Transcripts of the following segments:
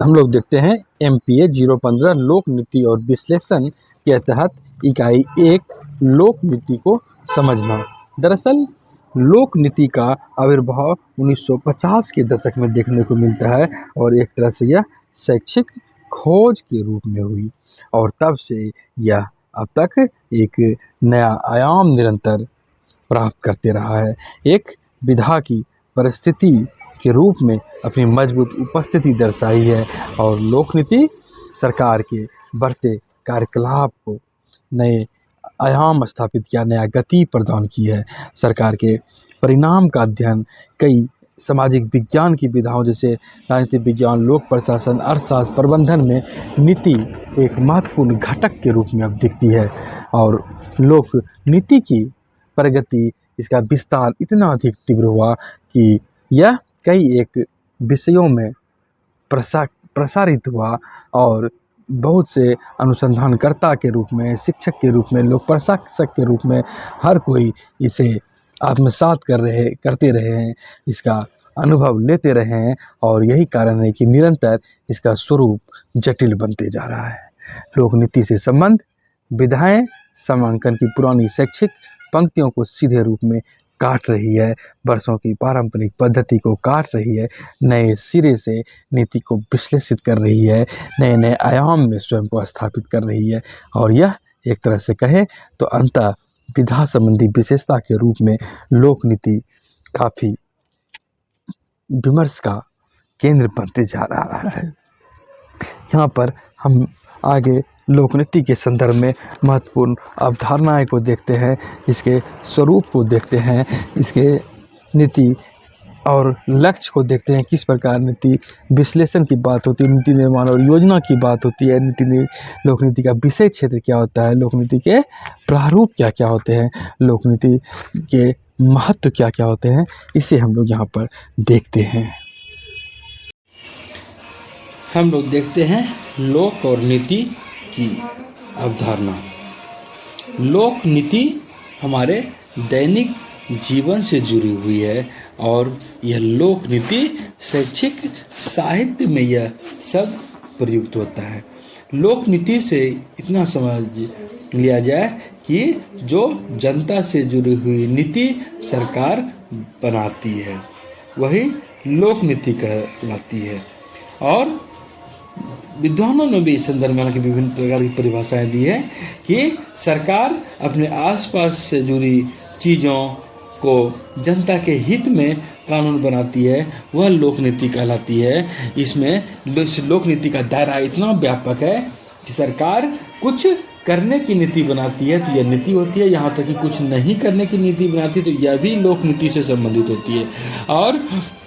हम लोग देखते हैं MPA 015 लोक नीति और विश्लेषण के तहत इकाई 1 लोक नीति को समझना। दरअसल लोक नीति का आविर्भाव 1950 के दशक में देखने को मिलता है और एक तरह से यह शैक्षिक खोज के रूप में हुई और तब से यह अब तक एक नया आयाम निरंतर प्राप्त करते रहा है। एक विधा की परिस्थिति के रूप में अपनी मजबूत उपस्थिति दर्शाई है और लोक नीति सरकार के बढ़ते कार्यकलाप को नए आयाम स्थापित किया, नया गति प्रदान की है। सरकार के परिणाम का अध्ययन कई सामाजिक विज्ञान की विधाओं जैसे राजनीतिक विज्ञान, लोक प्रशासन, अर्थशास्त्र, प्रबंधन में नीति एक महत्वपूर्ण घटक के रूप में अब दिखती है और लोक नीति की प्रगति, इसका विस्तार इतना अधिक तीव्र हुआ कि यह कई एक विषयों में प्रसारित हुआ और बहुत से अनुसंधानकर्ता के रूप में, शिक्षक के रूप में, लोक प्रशासक के रूप में हर कोई इसे आत्मसात करते रहे हैं, इसका अनुभव लेते रहे हैं और यही कारण है कि निरंतर इसका स्वरूप जटिल बनते जा रहा है। लोक नीति से संबंध विधाएं समांकन की पुरानी शैक्षिक पंक्तियों को सीधे रूप में काट रही है, वर्षों की पारंपरिक पद्धति को काट रही है, नए सिरे से नीति को विश्लेषित कर रही है, नए नए आयाम में स्वयं को स्थापित कर रही है और यह एक तरह से कहें तो अंतः विधा संबंधी विशेषता के रूप में लोक नीति काफ़ी विमर्श का केंद्र बनते जा रहा है। यहाँ पर हम आगे लोक नीति के संदर्भ में महत्वपूर्ण अवधारणाएं को देखते हैं, इसके स्वरूप को देखते हैं, इसके नीति और लक्ष्य को देखते हैं, किस प्रकार नीति विश्लेषण की बात होती है, नीति निर्माण और योजना की बात होती है, लोक नीति का विषय क्षेत्र क्या होता है, लोक नीति के प्रारूप क्या क्या होते हैं, लोक नीति के महत्व क्या क्या होते हैं, इसे हम लोग यहाँ पर देखते हैं। हम लोग देखते हैं लोक और नीति की अवधारणा। लोक नीति हमारे दैनिक जीवन से जुड़ी हुई है और यह लोक नीति शैक्षिक साहित्य में यह शब्द प्रयुक्त होता है। लोक नीति से इतना समझ लिया जाए कि जो जनता से जुड़ी हुई नीति सरकार बनाती है वही लोक नीति कहलाती है और विद्वानों ने भी इस संदर्भ में विभिन्न प्रकार की परिभाषाएं दी है कि सरकार अपने आसपास से जुड़ी चीज़ों को जनता के हित में कानून बनाती है, वह लोक नीति कहलाती है। इसमें लोक नीति का दायरा इतना व्यापक है कि सरकार कुछ करने की नीति बनाती है तो यह नीति होती है, यहाँ तक कि कुछ नहीं करने की नीति बनाती है तो यह भी लोक नीति से संबंधित होती है। और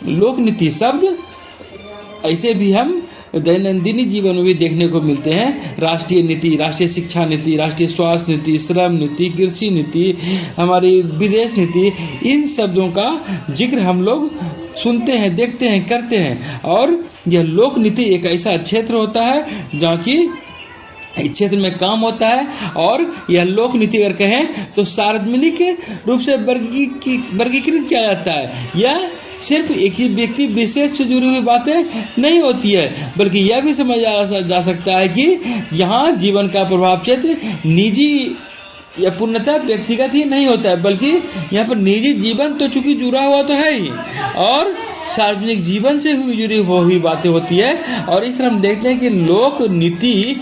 लोक नीति शब्द ऐसे भी हम दैनंदिन जीवन में भी देखने को मिलते हैं। राष्ट्रीय नीति, राष्ट्रीय शिक्षा नीति, राष्ट्रीय स्वास्थ्य नीति, श्रम नीति, कृषि नीति, हमारी विदेश नीति, इन शब्दों का जिक्र हम लोग सुनते हैं, देखते हैं, करते हैं। और यह लोक नीति एक ऐसा क्षेत्र होता है जहाँ की इस क्षेत्र में काम होता है और यह लोक नीति अगर कहें तो सार्वजनिक रूप से वर्गीकृत किया जाता है। यह सिर्फ एक ही व्यक्ति विशेष से जुड़ी हुई बातें नहीं होती है, बल्कि यह भी समझा जा सकता है कि यहाँ जीवन का प्रभाव क्षेत्र निजी या पूर्णतः व्यक्तिगत ही नहीं होता है, बल्कि यहाँ पर निजी जीवन तो चूंकि जुड़ा हुआ तो है ही और सार्वजनिक जीवन से जुड़ी हुई बातें होती है। और इस तरह हम देखते हैं कि लोक नीति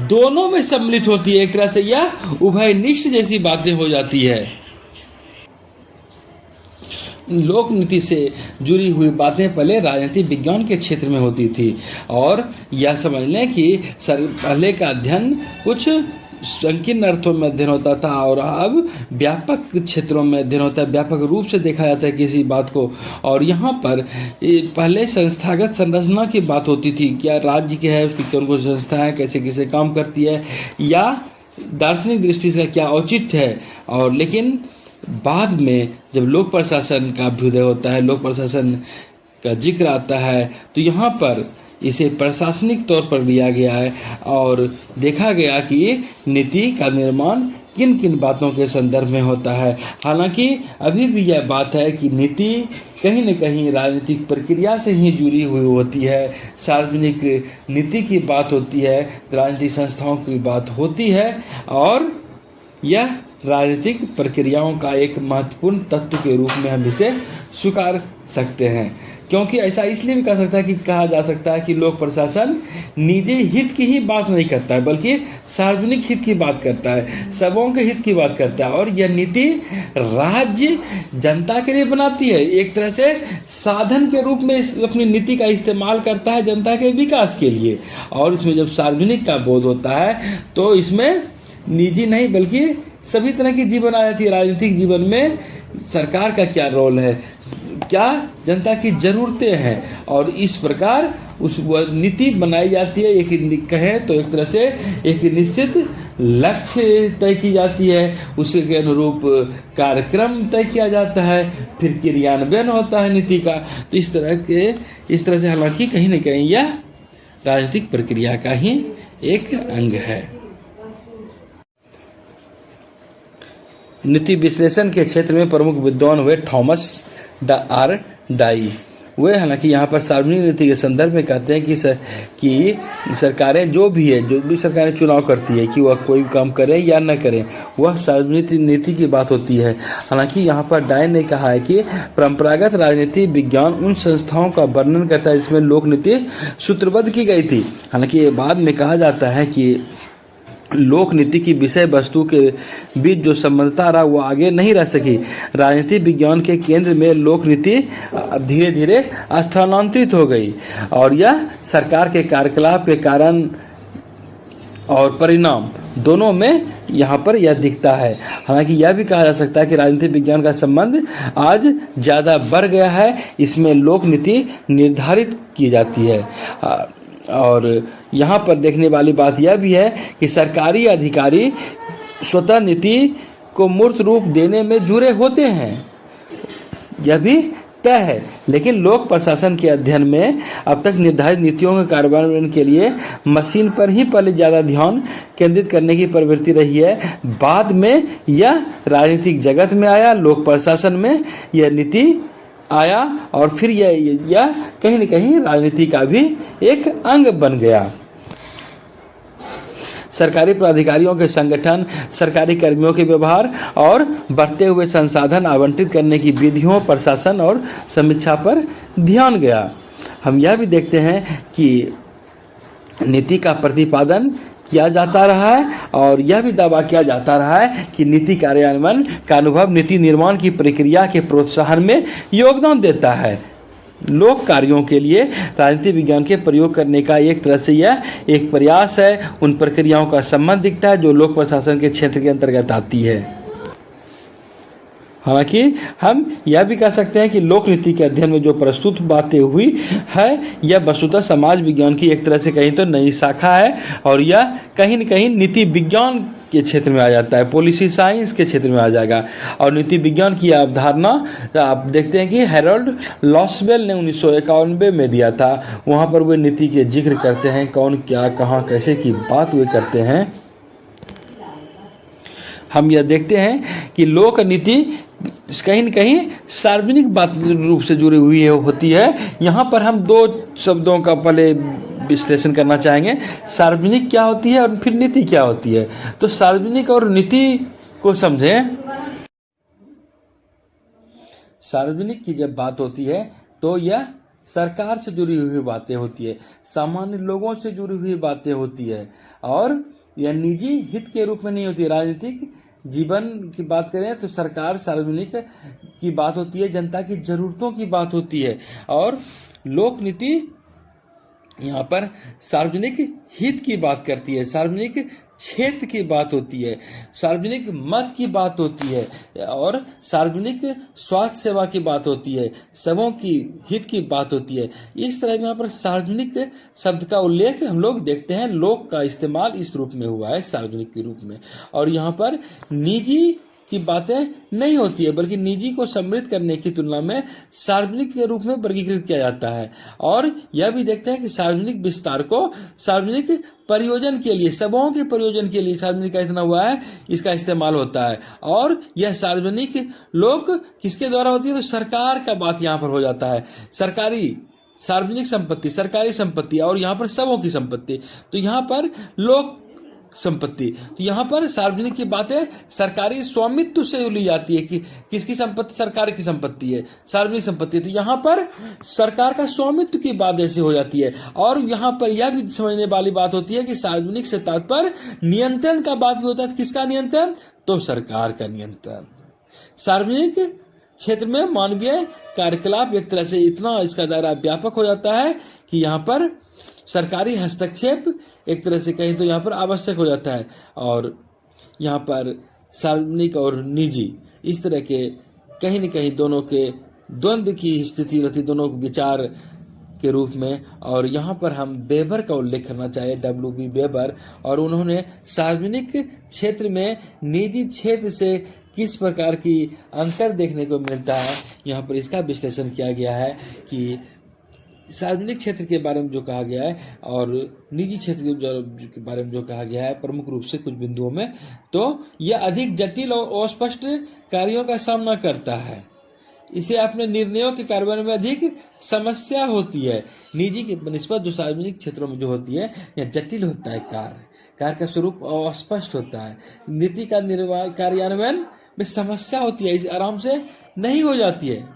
दोनों में सम्मिलित होती है, एक तरह से यह उभयनिष्ठ जैसी बातें हो जाती है। लोक नीति से जुड़ी हुई बातें पहले राजनीतिक विज्ञान के क्षेत्र में होती थी और यह समझ लें कि पहले का अध्ययन कुछ संकीर्ण अर्थों में अध्ययन होता था और अब व्यापक क्षेत्रों में अध्ययन होता है, व्यापक रूप से देखा जाता है किसी बात को। और यहाँ पर पहले संस्थागत संरचना की बात होती थी, क्या राज्य क्या है, उसकी कौन कौन संस्था है, कैसे कैसे काम करती है, या दार्शनिक दृष्टि से क्या औचित्य है। और लेकिन बाद में जब लोक प्रशासन का अभ्युदय होता है, लोक प्रशासन का जिक्र आता है, तो यहाँ पर इसे प्रशासनिक तौर पर लिया गया है और देखा गया कि नीति का निर्माण किन किन बातों के संदर्भ में होता है। हालांकि अभी भी यह बात है कि नीति कहीं न कहीं राजनीतिक प्रक्रिया से ही जुड़ी हुई होती है। सार्वजनिक नीति की बात होती है, राजनीतिक संस्थाओं की बात होती है, और यह राजनीतिक प्रक्रियाओं का एक महत्वपूर्ण तत्व के रूप में हम इसे स्वीकार सकते हैं। क्योंकि ऐसा इसलिए भी कहा जा सकता है कि लोक प्रशासन निजी हित की ही बात नहीं करता है, बल्कि सार्वजनिक हित की बात करता है, सबों के हित की बात करता है। और यह नीति राज्य जनता के लिए बनाती है, एक तरह से साधन के रूप में अपनी नीति का इस्तेमाल करता है जनता के विकास के लिए। और इसमें जब सार्वजनिक का बोध होता है तो इसमें निजी नहीं बल्कि सभी तरह की जीवन आ जाती है। राजनीतिक जीवन में सरकार का क्या रोल है, क्या जनता की ज़रूरतें हैं, और इस प्रकार उस नीति बनाई जाती है। एक कहें तो एक तरह से एक निश्चित लक्ष्य तय की जाती है, उसके अनुरूप कार्यक्रम तय किया जाता है, फिर क्रियान्वयन होता है नीति का। तो इस तरह से हालांकि कहीं न कहीं यह राजनीतिक प्रक्रिया का ही एक अंग है। नीति विश्लेषण के क्षेत्र में प्रमुख विद्वान हुए थॉमस आर डाई। वे हालांकि यहाँ पर सार्वजनिक नीति के संदर्भ में कहते हैं कि सरकारें जो भी सरकारें चुनाव करती है कि वह कोई काम करें या न करें, वह सार्वजनिक नीति की बात होती है। हालांकि यहाँ पर डाई ने कहा है कि परंपरागत राजनीति विज्ञान उन संस्थाओं का वर्णन करता है जिसमें लोक नीति सूत्रबद्ध की गई थी। हालांकि ये बाद में कहा जाता है कि लोक नीति की विषय वस्तु के बीच जो संबंधता रहा वो आगे नहीं रह सकी। राजनीति विज्ञान के केंद्र में लोक नीति धीरे धीरे स्थानांतरित हो गई, और यह सरकार के कार्यकलाप के कारण और परिणाम दोनों में यहाँ पर यह दिखता है। हालांकि यह भी कहा जा सकता है कि राजनीति विज्ञान का संबंध आज ज़्यादा बढ़ गया है, इसमें लोक नीति निर्धारित की जाती है। और यहाँ पर देखने वाली बात यह भी है कि सरकारी अधिकारी स्वतः नीति को मूर्त रूप देने में जुड़े होते हैं, यह भी तय है। लेकिन लोक प्रशासन के अध्ययन में अब तक निर्धारित नीतियों के कार्यान्वयन के लिए मशीन पर ही पहले ज़्यादा ध्यान केंद्रित करने की प्रवृत्ति रही है। बाद में यह राजनीतिक जगत में आया, लोक प्रशासन में यह नीति आया, और फिर यह कहीं न कहीं राजनीति का भी एक अंग बन गया। सरकारी प्राधिकारियों के संगठन, सरकारी कर्मियों के व्यवहार और बढ़ते हुए संसाधन आवंटित करने की विधियों, प्रशासन और समीक्षा पर ध्यान गया। हम यह भी देखते हैं कि नीति का प्रतिपादन किया जाता रहा है, और यह भी दावा किया जाता रहा है कि नीति कार्यान्वयन का अनुभव नीति निर्माण की प्रक्रिया के प्रोत्साहन में योगदान देता है। लोक कार्यों के लिए राजनीति विज्ञान के प्रयोग करने का एक तरह से यह एक प्रयास है। उन प्रक्रियाओं का संबंध दिखता है जो लोक प्रशासन के क्षेत्र के अंतर्गत आती है। हालांकि हम यह भी कह सकते हैं कि लोक नीति के अध्ययन में जो प्रस्तुत बातें हुई है, यह वस्तुतः समाज विज्ञान की एक तरह से कहीं तो नई शाखा है, और यह कहीं न कहीं नीति विज्ञान के क्षेत्र में आ जाता है, पॉलिसी साइंस के क्षेत्र में आ जाएगा। और नीति विज्ञान की अवधारणा आप देखते हैं कि हैरोल्ड लॉसवेल ने 1991 में दिया था। वहाँ पर वे नीति के जिक्र करते हैं, कौन क्या कहाँ कैसे की बात वे करते हैं। हम यह देखते हैं कि लोक नीति कहीं न कहीं सार्वजनिक बात रूप से जुड़ी हुई होती है। यहाँ पर हम दो शब्दों का पहले विश्लेषण करना चाहेंगे, सार्वजनिक क्या होती है और फिर नीति क्या होती है। तो सार्वजनिक और नीति को समझें। सार्वजनिक की जब बात होती है तो यह सरकार से जुड़ी हुई बातें होती है, सामान्य लोगों से जुड़ी हुई बातें होती है, और यह निजी हित के रूप में नहीं होती है। राजनीतिक जीवन की बात करें तो सरकार सार्वजनिक की बात होती है, जनता की ज़रूरतों की बात होती है। और लोक नीति यहाँ पर सार्वजनिक हित की बात करती है, सार्वजनिक क्षेत्र की बात होती है, सार्वजनिक मत की बात होती है, और सार्वजनिक स्वास्थ्य सेवा की बात होती है, सबों की हित की बात होती है। इस तरह यहाँ पर सार्वजनिक शब्द का उल्लेख हम लोग देखते हैं, लोक का इस्तेमाल इस रूप में हुआ है सार्वजनिक के रूप में। और यहाँ पर निजी की बातें नहीं होती है, बल्कि निजी को सम्मिलित करने की तुलना में सार्वजनिक के रूप में वर्गीकृत किया जाता है। और यह भी देखते हैं कि सार्वजनिक विस्तार को सार्वजनिक प्रयोजन के लिए, सभाओं के प्रयोजन के लिए सार्वजनिक का इतना हुआ है, इसका इस्तेमाल होता है। और यह सार्वजनिक लोक किसके द्वारा होती है, तो सरकार का बात यहाँ पर हो जाता है। सरकारी सार्वजनिक संपत्ति, सरकारी संपत्ति, और यहाँ पर सबों की संपत्ति, तो यहाँ पर लोक संपत्ति, तो यहाँ पर सार्वजनिक की बातें सरकारी स्वामित्व से ली जाती है कि किसकी संपत्ति, सरकार की संपत्ति है, सार्वजनिक संपत्ति, तो यहाँ पर सरकार का स्वामित्व की बात ऐसे हो जाती है। और यहाँ पर यह भी समझने वाली बात होती है कि सार्वजनिक से तात्पर्य नियंत्रण का बात भी होता है। किसका नियंत्रण, तो सरकार का नियंत्रण। सार्वजनिक क्षेत्र में मानवीय कार्यकलाप एक तरह से इतना इसका दायरा व्यापक हो जाता है कि यहाँ पर सरकारी हस्तक्षेप एक तरह से कहीं तो यहाँ पर आवश्यक हो जाता है। और यहाँ पर सार्वजनिक और निजी इस तरह के कहीं न कहीं दोनों के द्वंद्व की स्थिति रहती, दोनों विचार के रूप में। और यहाँ पर हम वेबर का उल्लेख करना चाहिए, W.B. वेबर, और उन्होंने सार्वजनिक क्षेत्र में निजी क्षेत्र से किस प्रकार की अंतर देखने को मिलता है, यहाँ पर इसका विश्लेषण किया गया है कि सार्वजनिक क्षेत्र के बारे में जो कहा गया है और निजी क्षेत्र के बारे में जो कहा गया है प्रमुख रूप से कुछ बिंदुओं में, तो यह अधिक जटिल और अस्पष्ट कार्यों का सामना करता है। इसे अपने निर्णयों के कार्यान्वयन में अधिक समस्या होती है। निजी के निस्बत जो सार्वजनिक क्षेत्रों में जो होती है यह जटिल होता है, कार्य का स्वरूप अस्पष्ट होता है, नीति का कार्यान्वयन में समस्या होती है, इसे आराम से नहीं हो जाती है।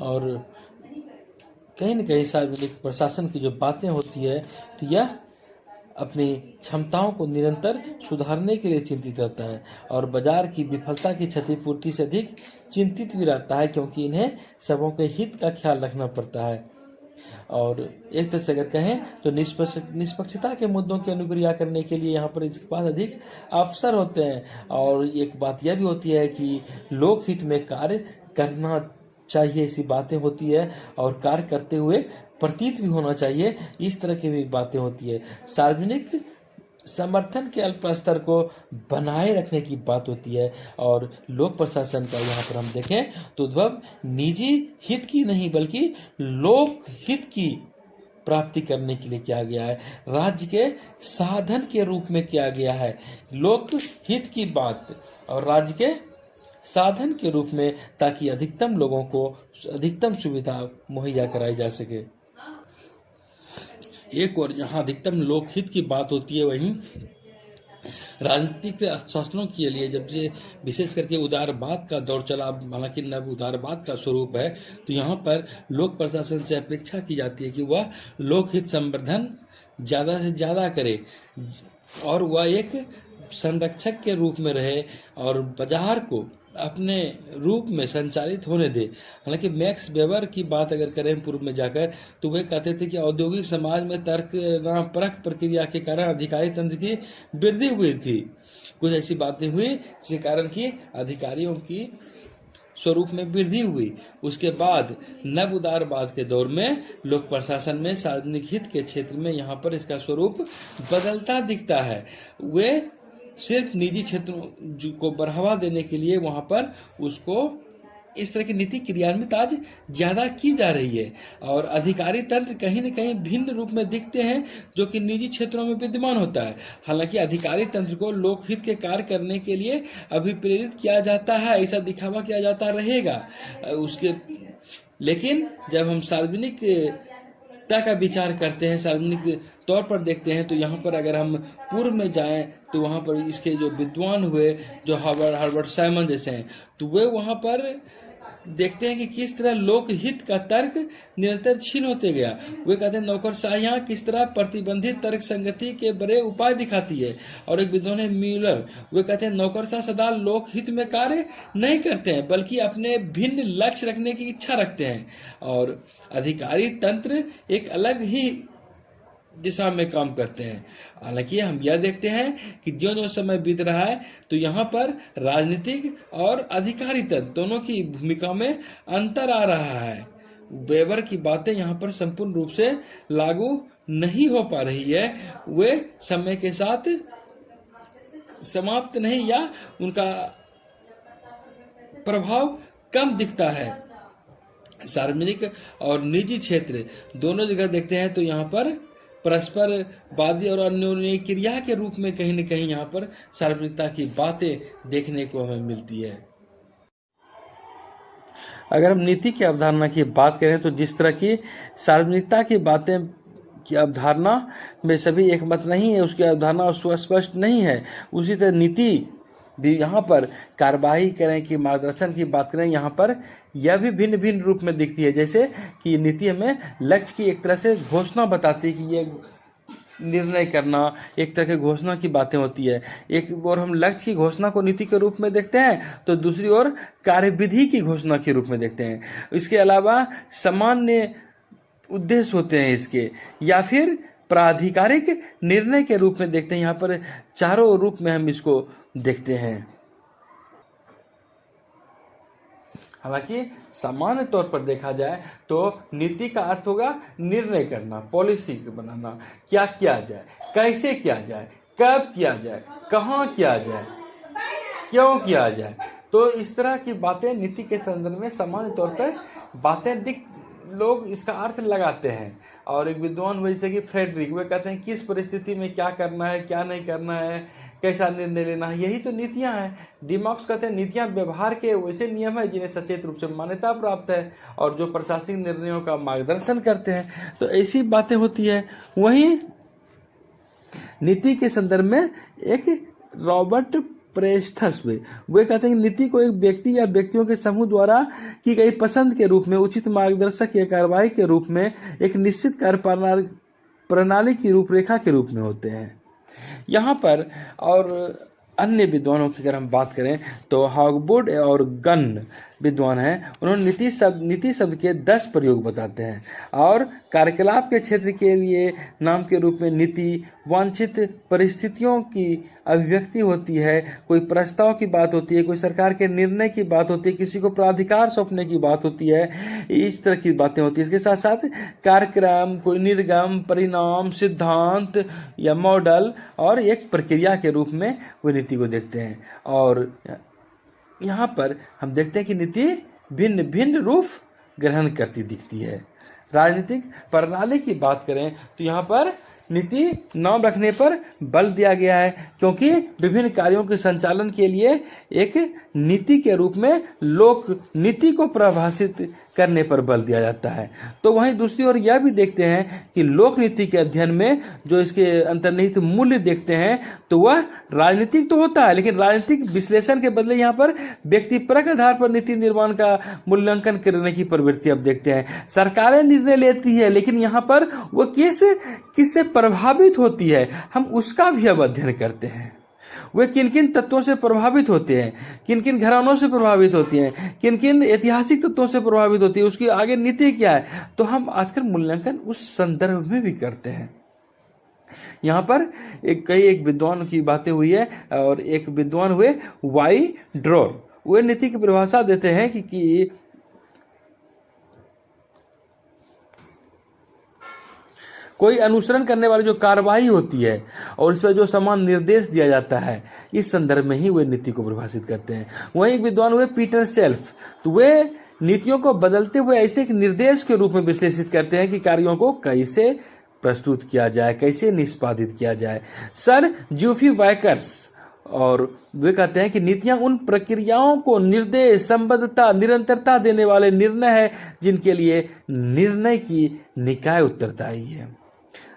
और कहीं न कहीं सार्वजनिक प्रशासन की जो बातें होती है तो यह अपनी क्षमताओं को निरंतर सुधारने के लिए चिंतित रहता है और बाजार की विफलता की क्षतिपूर्ति से अधिक चिंतित भी रहता है, क्योंकि इन्हें सबों के हित का ख्याल रखना पड़ता है। और एक तरह से अगर कहें तो निष्पक्षता के मुद्दों की अनुक्रिया करने के लिए यहाँ पर इसके पास अधिक अवसर होते हैं। और एक बात यह भी होती है कि लोकहित में कार्य करना चाहिए, ऐसी बातें होती है, और कार्य करते हुए प्रतीत भी होना चाहिए, इस तरह की भी बातें होती है। सार्वजनिक समर्थन के अल्प स्तर को बनाए रखने की बात होती है। और लोक प्रशासन का यहाँ पर हम देखें तो उद्भव निजी हित की नहीं बल्कि लोक हित की प्राप्ति करने के लिए किया गया है, राज्य के साधन के रूप में किया गया है। लोक हित की बात और राज्य के साधन के रूप में, ताकि अधिकतम लोगों को अधिकतम सुविधा मुहैया कराई जा सके। एक और जहां अधिकतम लोकहित की बात होती है, वहीं राजनीतिक शासनों के लिए जब ये विशेष करके उदारवाद का दौर चला, हालांकि नव उदारवाद का स्वरूप है, तो यहाँ पर लोक प्रशासन से अपेक्षा की जाती है कि वह लोकहित संवर्धन ज़्यादा से ज़्यादा करे और वह एक संरक्षक के रूप में रहे और बाजार को अपने रूप में संचालित होने दे। हालांकि मैक्स वेबर की बात अगर करें पूर्व में जाकर, तो वे कहते थे कि औद्योगिक समाज में तर्क ना परख प्रक्रिया के कारण अधिकारी तंत्र की वृद्धि हुई थी। कुछ ऐसी बातें हुई जिसके कारण कि अधिकारियों की स्वरूप में वृद्धि हुई। उसके बाद नव उदारवाद के दौर में लोक प्रशासन में सार्वजनिक हित के क्षेत्र में यहाँ पर इसका स्वरूप बदलता दिखता है। वे सिर्फ निजी क्षेत्रों को बढ़ावा देने के लिए वहाँ पर उसको इस तरह की नीति क्रियान्वित आज ज़्यादा की जा रही है। और अधिकारी तंत्र कहीं न कहीं भिन्न रूप में दिखते हैं जो कि निजी क्षेत्रों में विद्यमान होता है। हालांकि अधिकारी तंत्र को लोकहित के कार्य करने के लिए अभिप्रेरित किया जाता है, ऐसा दिखावा किया जाता रहेगा उसके। लेकिन जब हम सार्वजनिक का विचार करते हैं, सार्वजनिक तौर पर देखते हैं, तो यहाँ पर अगर हम पूर्व में जाएं तो वहाँ पर इसके जो विद्वान हुए जो हार्वर्ड साइमन जैसे हैं, तो वे वहाँ पर देखते हैं कि किस तरह लोकहित का तर्क निरंतर छीन होते गया। वे कहते हैं नौकरशाहियाँ किस तरह प्रतिबंधित तर्क संगति के बड़े उपाय दिखाती है। और एक विद्वान है म्यूलर, वे कहते हैं नौकरशाह सदा लोकहित में कार्य नहीं करते हैं बल्कि अपने भिन्न लक्ष्य रखने की इच्छा रखते हैं और अधिकारी तंत्र एक अलग ही दिशा में काम करते हैं। हालांकि हम यह देखते हैं कि जो समय बीत रहा है तो यहाँ पर राजनीतिक और अधिकारी तंत्र दोनों की भूमिका में अंतर आ रहा है। वेबर की बातें यहाँ पर संपूर्ण रूप से लागू नहीं हो पा रही है, वे समय के साथ समाप्त नहीं या उनका प्रभाव कम दिखता है। सार्वजनिक और निजी क्षेत्र दोनों जगह देखते हैं तो यहाँ पर परस्पर वादी और अन्योन्य क्रिया के रूप में कहीं न कहीं यहाँ पर सार्वजनिकता की बातें देखने को हमें मिलती है। अगर हम नीति की अवधारणा की बात करें तो जिस तरह की सार्वजनिकता की बातें की अवधारणा में सभी एक मत नहीं है, उसकी अवधारणा सुस्पष्ट नहीं है, उसी तरह नीति भी यहाँ पर कार्यवाही करें कि मार्गदर्शन की बात करें, यहाँ पर यह भी भिन्न भिन्न रूप में दिखती है। जैसे कि नीति हमें लक्ष्य की एक तरह से घोषणा बताती है कि ये निर्णय करना, एक तरह की घोषणा की बातें होती है। एक और हम लक्ष्य की घोषणा को नीति के रूप में देखते हैं तो दूसरी ओर कार्यविधि की घोषणा के रूप में देखते हैं। इसके अलावा सामान्य उद्देश्य होते हैं इसके, या फिर प्राधिकारिक निर्णय के रूप में देखते हैं। यहाँ पर चारों रूप में हम इसको देखते हैं। हालांकि सामान्य तौर पर देखा जाए तो नीति का अर्थ होगा निर्णय करना, पॉलिसी बनाना, क्या किया जाए, कैसे किया जाए, कब किया जाए, कहाँ किया जाए, क्यों किया जाए। तो इस तरह की बातें नीति के संदर्भ में सामान्य तौर पर बातें लोग इसका अर्थ लगाते हैं। और एक विद्वान हुए जैसे कि फ्रेडरिक, वे कहते हैं किस परिस्थिति में क्या करना है, क्या नहीं करना है, कैसा निर्णय लेना है, यही तो नीतियां हैं। डिमार्क्स कहते हैं नीतियां व्यवहार के वैसे नियम है जिन्हें सचेत रूप से मान्यता प्राप्त है और जो प्रशासनिक निर्णयों का मार्गदर्शन करते हैं। तो ऐसी बातें होती है। वहीं नीति के संदर्भ में एक रॉबर्ट प्रेस्थस वे कहते हैं कि नीति को एक व्यक्ति या व्यक्तियों के समूह द्वारा की गई पसंद के रूप में, उचित मार्गदर्शक या कार्रवाई के रूप में, एक निश्चित कार्य प्रणाली की रूपरेखा के रूप में होते हैं। यहाँ पर और अन्य विद्वानों की अगर हम बात करें तो हॉगवुड और गन विद्वान हैं, उन्होंने नीति शब्द के 10 प्रयोग बताते हैं। और कार्यकलाप के क्षेत्र के लिए नाम के रूप में नीति वांछित परिस्थितियों की अभिव्यक्ति होती है, कोई प्रस्ताव की बात होती है, कोई सरकार के निर्णय की बात होती है, किसी को प्राधिकार सौंपने की बात होती है, इस तरह की बातें होती है। इसके साथ साथ कार्यक्रम, कोई निर्गम, परिणाम, सिद्धांत या मॉडल और एक प्रक्रिया के रूप में वो नीति को देखते हैं। और यहाँ पर हम देखते हैं कि नीति भिन्न भिन्न रूप ग्रहण करती दिखती है। राजनीतिक प्रणाली की बात करें तो यहाँ पर नीति नाम रखने पर बल दिया गया है, क्योंकि विभिन्न कार्यों के संचालन के लिए एक नीति के रूप में लोक नीति को परिभाषित करने पर बल दिया जाता है। तो वहीं दूसरी ओर यह भी देखते हैं कि लोक नीति के अध्ययन में जो इसके अंतर्निहित मूल्य देखते हैं तो वह राजनीतिक तो होता है, लेकिन राजनीतिक विश्लेषण के बदले यहाँ पर व्यक्तिपरक आधार पर नीति निर्माण का मूल्यांकन करने की प्रवृत्ति अब देखते हैं। सरकारें निर्णय लेती है, लेकिन यहाँ पर वो किससे प्रभावित होती है, हम उसका भी अब अध्ययन करते हैं। वे किन किन तत्वों से प्रभावित होते हैं, किन किन घरानों से प्रभावित होती हैं, किन किन ऐतिहासिक तत्वों से प्रभावित होती है, उसकी आगे नीति क्या है, तो हम आजकल मूल्यांकन उस संदर्भ में भी करते हैं। यहाँ पर एक विद्वान की बातें हुई है और एक विद्वान हुए वाई ड्रोर, वे नीति की परिभाषा देते हैं कि कोई अनुसरण करने वाली जो कार्रवाई होती है और इस पर जो समान निर्देश दिया जाता है, इस संदर्भ में ही वे नीति को परिभाषित करते हैं। वहीं एक विद्वान हुए पीटर सेल्फ, तो वे नीतियों को बदलते हुए ऐसे एक निर्देश के रूप में विश्लेषित करते हैं कि कार्यों को कैसे प्रस्तुत किया जाए, कैसे निष्पादित किया जाए। सर ज्यूफी वाइकर्स और वे कहते हैं कि नीतियां उन प्रक्रियाओं को निर्देश, संबद्धता, निरंतरता देने वाले निर्णय है जिनके लिए निर्णय की निकाय उत्तरदायी है।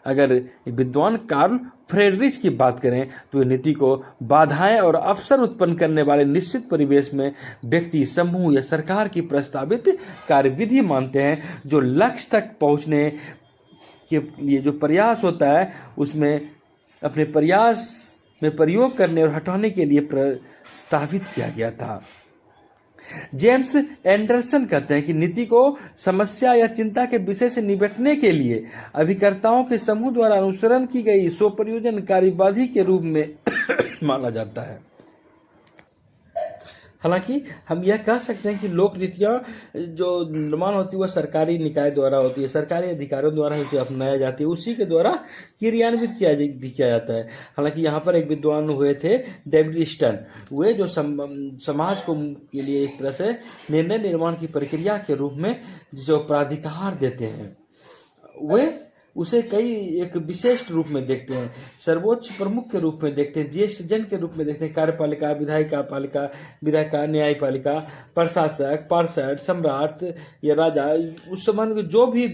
अगर विद्वान कार्ल फ्रेडरिच की बात करें तो नीति को बाधाएं और अवसर उत्पन्न करने वाले निश्चित परिवेश में व्यक्ति, समूह या सरकार की प्रस्तावित कार्यविधि मानते हैं, जो लक्ष्य तक पहुंचने के लिए जो प्रयास होता है उसमें अपने प्रयास में प्रयोग करने और हटाने के लिए प्रस्तावित किया गया था। जेम्स एंडरसन कहते हैं कि नीति को समस्या या चिंता के विषय से निपटने के लिए अभिकर्ताओं के समूह द्वारा अनुसरण की गई स्वप्रयोजन कार्यविधि के रूप में माना जाता है। हालांकि हम यह कह सकते हैं कि लोक नीतियाँ जो निर्माण होती है वह सरकारी निकाय द्वारा होती है, सरकारी अधिकारियों द्वारा उसे अपनाया जाती है, उसी के द्वारा क्रियान्वित भी किया जाता है। हालांकि यहाँ पर एक विद्वान हुए थे डेविड स्टर्न, वे जो समाज को के लिए एक तरह से निर्णय निर्माण की प्रक्रिया के रूप में जो प्राधिकार देते हैं, वे उसे कई एक विशिष्ट रूप में देखते हैं, सर्वोच्च प्रमुख के रूप में देखते हैं, ज्येष्ठ जन के रूप में देखते हैं, कार्यपालिका, विधायिका पालिका, विधायिका, न्यायपालिका, प्रशासक, पार्षद, सम्राट या राजा, उस समय में जो भी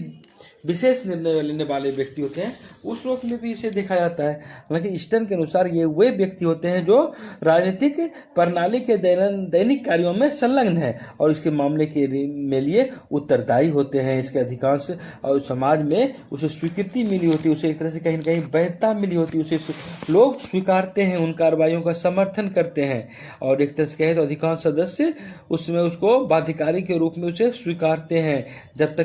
विशेष निर्णय लेने वाले व्यक्ति होते हैं उस रूप में भी इसे देखा जाता है। हालांकि स्टर्न के अनुसार ये वे व्यक्ति होते हैं जो राजनीतिक प्रणाली के दैनिक कार्यों में संलग्न है और इसके मामले के लिए उत्तरदायी होते हैं। इसके अधिकांश और समाज में उसे स्वीकृति मिली होती है, उसे एक तरह से कहीं न कहीं वैधता मिली होती है, उसे लोग स्वीकारते हैं, उन कार्रवाइयों का समर्थन करते हैं और एक तरह से कहें तो अधिकांश सदस्य उसमें उसको बाध्यकारी के रूप में उसे स्वीकारते हैं, तब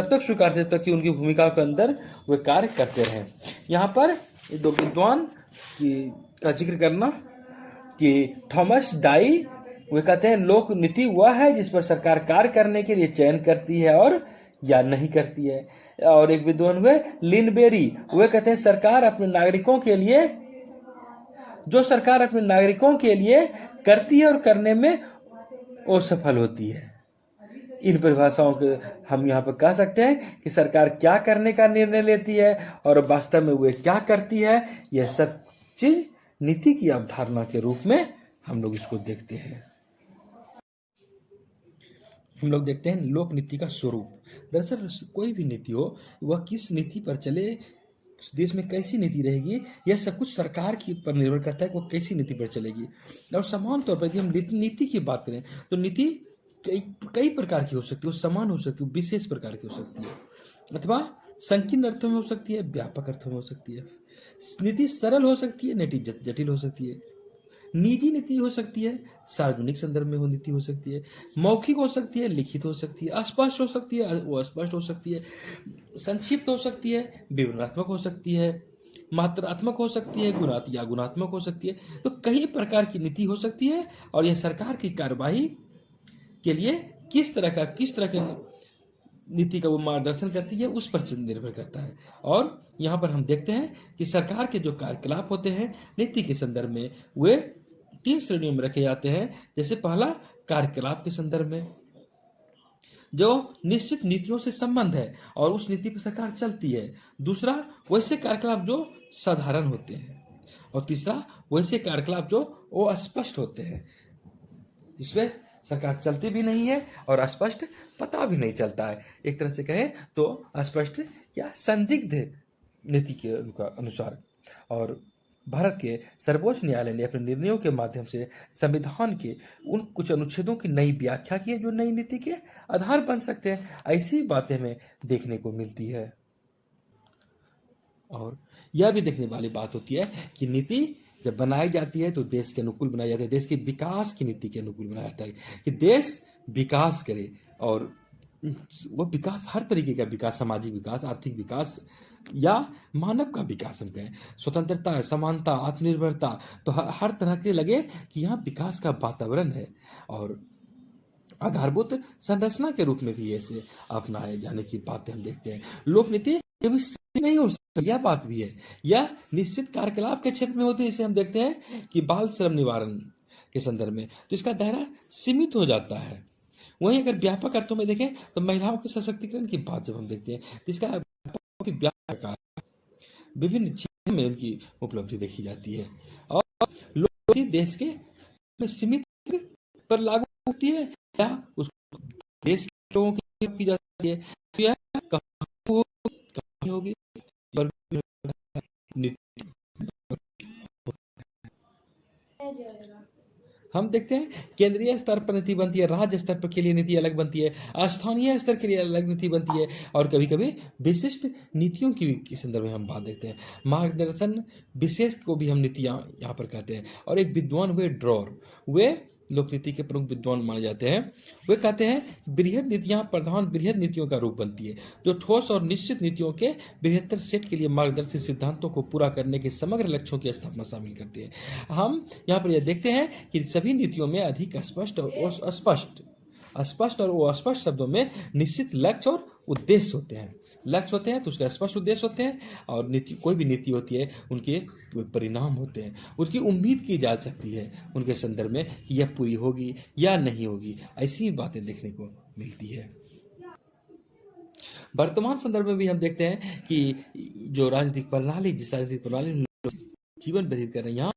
तक स्वीकारते हैं कि उनकी भूमिका के अंदर वे कार्य करते रहें। यहाँ पर दो विद्वान का जिक्र करना कि थॉमस डाई, वे कहते हैं लोक नीति वह है जिस पर सरकार कार्य करने के लिए चयन करती है और या नहीं करती है। और एक विद्वान हुए लिनबेरी, वे कहते हैं सरकार अपने नागरिकों के लिए करती है और करने में वो सफल होती है। इन परिभाषाओं के हम यहाँ पर कह सकते हैं कि सरकार क्या करने का निर्णय लेती है और वास्तव में वे क्या करती है, यह सब चीज नीति की अवधारणा के रूप में हम लोग इसको देखते हैं। हम लोग देखते हैं लोक नीति का स्वरूप। दरअसल कोई भी नीति हो, वह किस नीति पर चले, देश में कैसी नीति रहेगी, यह सब कुछ सरकार की पर निर्भर करता है कि वो कैसी नीति पर चलेगी। और समान तौर पर यदि हम नीति की बात करें तो नीति कई प्रकार की हो सकती है, वो समान हो सकती है, विशेष प्रकार की हो सकती है, अथवा संकीर्ण अर्थों में हो सकती है, व्यापक अर्थों में हो सकती है। नीति सरल हो सकती है, नीति जटिल हो सकती है, निजी नीति हो सकती है, सार्वजनिक संदर्भ में नीति हो सकती है, मौखिक हो सकती है, लिखित हो सकती है, अस्पष्ट हो सकती है, वो अस्पष्ट हो सकती है, संक्षिप्त हो सकती है, विवरणात्मक हो सकती है, मात्रात्मक हो सकती है, गुणात्मक हो सकती है। तो कई प्रकार की नीति हो सकती है और यह सरकार की कार्यवाही के लिए किस तरह की नीति का वो मार्गदर्शन करती है उस पर निर्भर करता है। और यहाँ पर हम देखते हैं कि सरकार के जो कार्यकलाप होते हैं नीति के संदर्भ में वे 3 श्रेणियों में रखे जाते हैं। जैसे पहला, कार्यकलाप के संदर्भ में जो निश्चित नीतियों से संबंध है और उस नीति पर सरकार चलती है। दूसरा, वैसे कार्यकलाप जो साधारण होते हैं। और तीसरा, वैसे कार्यकलाप जो वो अस्पष्ट होते हैं, जिसमें सरकार चलती भी नहीं है और अस्पष्ट पता भी नहीं चलता है। एक तरह से कहें तो अस्पष्ट या संदिग्ध नीति के अनुसार। और भारत के सर्वोच्च न्यायालय ने अपने निर्णयों के माध्यम से संविधान के उन कुछ अनुच्छेदों की नई व्याख्या की है जो नई नीति के आधार बन सकते हैं। ऐसी बातें हमें देखने को मिलती है। और यह भी देखने वाली बात होती है कि नीति जब बनाई जाती है तो देश के अनुकूल बनाई जाती है, देश के विकास की नीति के अनुकूल बनाया जाता है कि देश विकास करे। और वो विकास हर तरीके का विकास, सामाजिक विकास, आर्थिक विकास या मानव का विकास हम कहें, स्वतंत्रता, समानता, आत्मनिर्भरता, तो हर तरह के लगे कि यहाँ विकास का वातावरण है। और आधारभूत संरचना के रूप में भी ऐसे अपनाए जाने की बातें हम देखते हैं। लोक नीति नहीं हो सकती, यह बात भी है। यह निश्चित कार्यकलाप के क्षेत्र में होती है। जैसे हम देखते हैं कि बाल श्रम निवारण के संदर्भ में तो इसका दायरा सीमित हो जाता है। वहीं अगर व्यापक अर्थों में देखें तो महिलाओं के सशक्तिकरण की बात जब हम देखते हैं तो इसका विभिन्न क्षेत्रों में उनकी उपलब्धि देखी जाती है। और लोक देश के सीमित पर लागू होती है या उसको देश के लोगों की जाती है, तो यह कहानी होगी। हम देखते हैं केंद्रीय स्तर पर नीति बनती है, राज्य स्तर पर के लिए नीति अलग बनती है, स्थानीय स्तर के लिए अलग नीति बनती है और कभी कभी विशिष्ट नीतियों के संदर्भ में हम बात देखते हैं। मार्गदर्शन विशेष को भी हम नीतियाँ यहाँ पर कहते हैं। और एक विद्वान हुए ड्रॉर, वे लोक नीति के प्रमुख विद्वान माने जाते हैं, वे कहते हैं बृहद नीतियां प्रधान बृहद नीतियों का रूप बनती है, जो ठोस और निश्चित नीतियों के बृहत्तर सेट के लिए मार्गदर्शी सिद्धांतों को पूरा करने के समग्र लक्ष्यों की स्थापना शामिल करती है। हम यहाँ पर यह देखते हैं कि सभी नीतियों में अधिक स्पष्ट और अस्पष्ट शब्दों में निश्चित लक्ष्य और उद्देश्य होते हैं। लक्ष्य होते हैं तो उसके स्पष्ट उद्देश्य होते हैं, और नीति, कोई भी नीति होती है उनके परिणाम होते हैं, उनकी उम्मीद की जा सकती है उनके संदर्भ में कि यह पूरी होगी या नहीं होगी। ऐसी बातें देखने को मिलती है। वर्तमान संदर्भ में भी हम देखते हैं कि जो राजनीतिक प्रणाली, जिस राजनीतिक प्रणाली में जीवन व्यतीत कर रहे हैं, यहाँ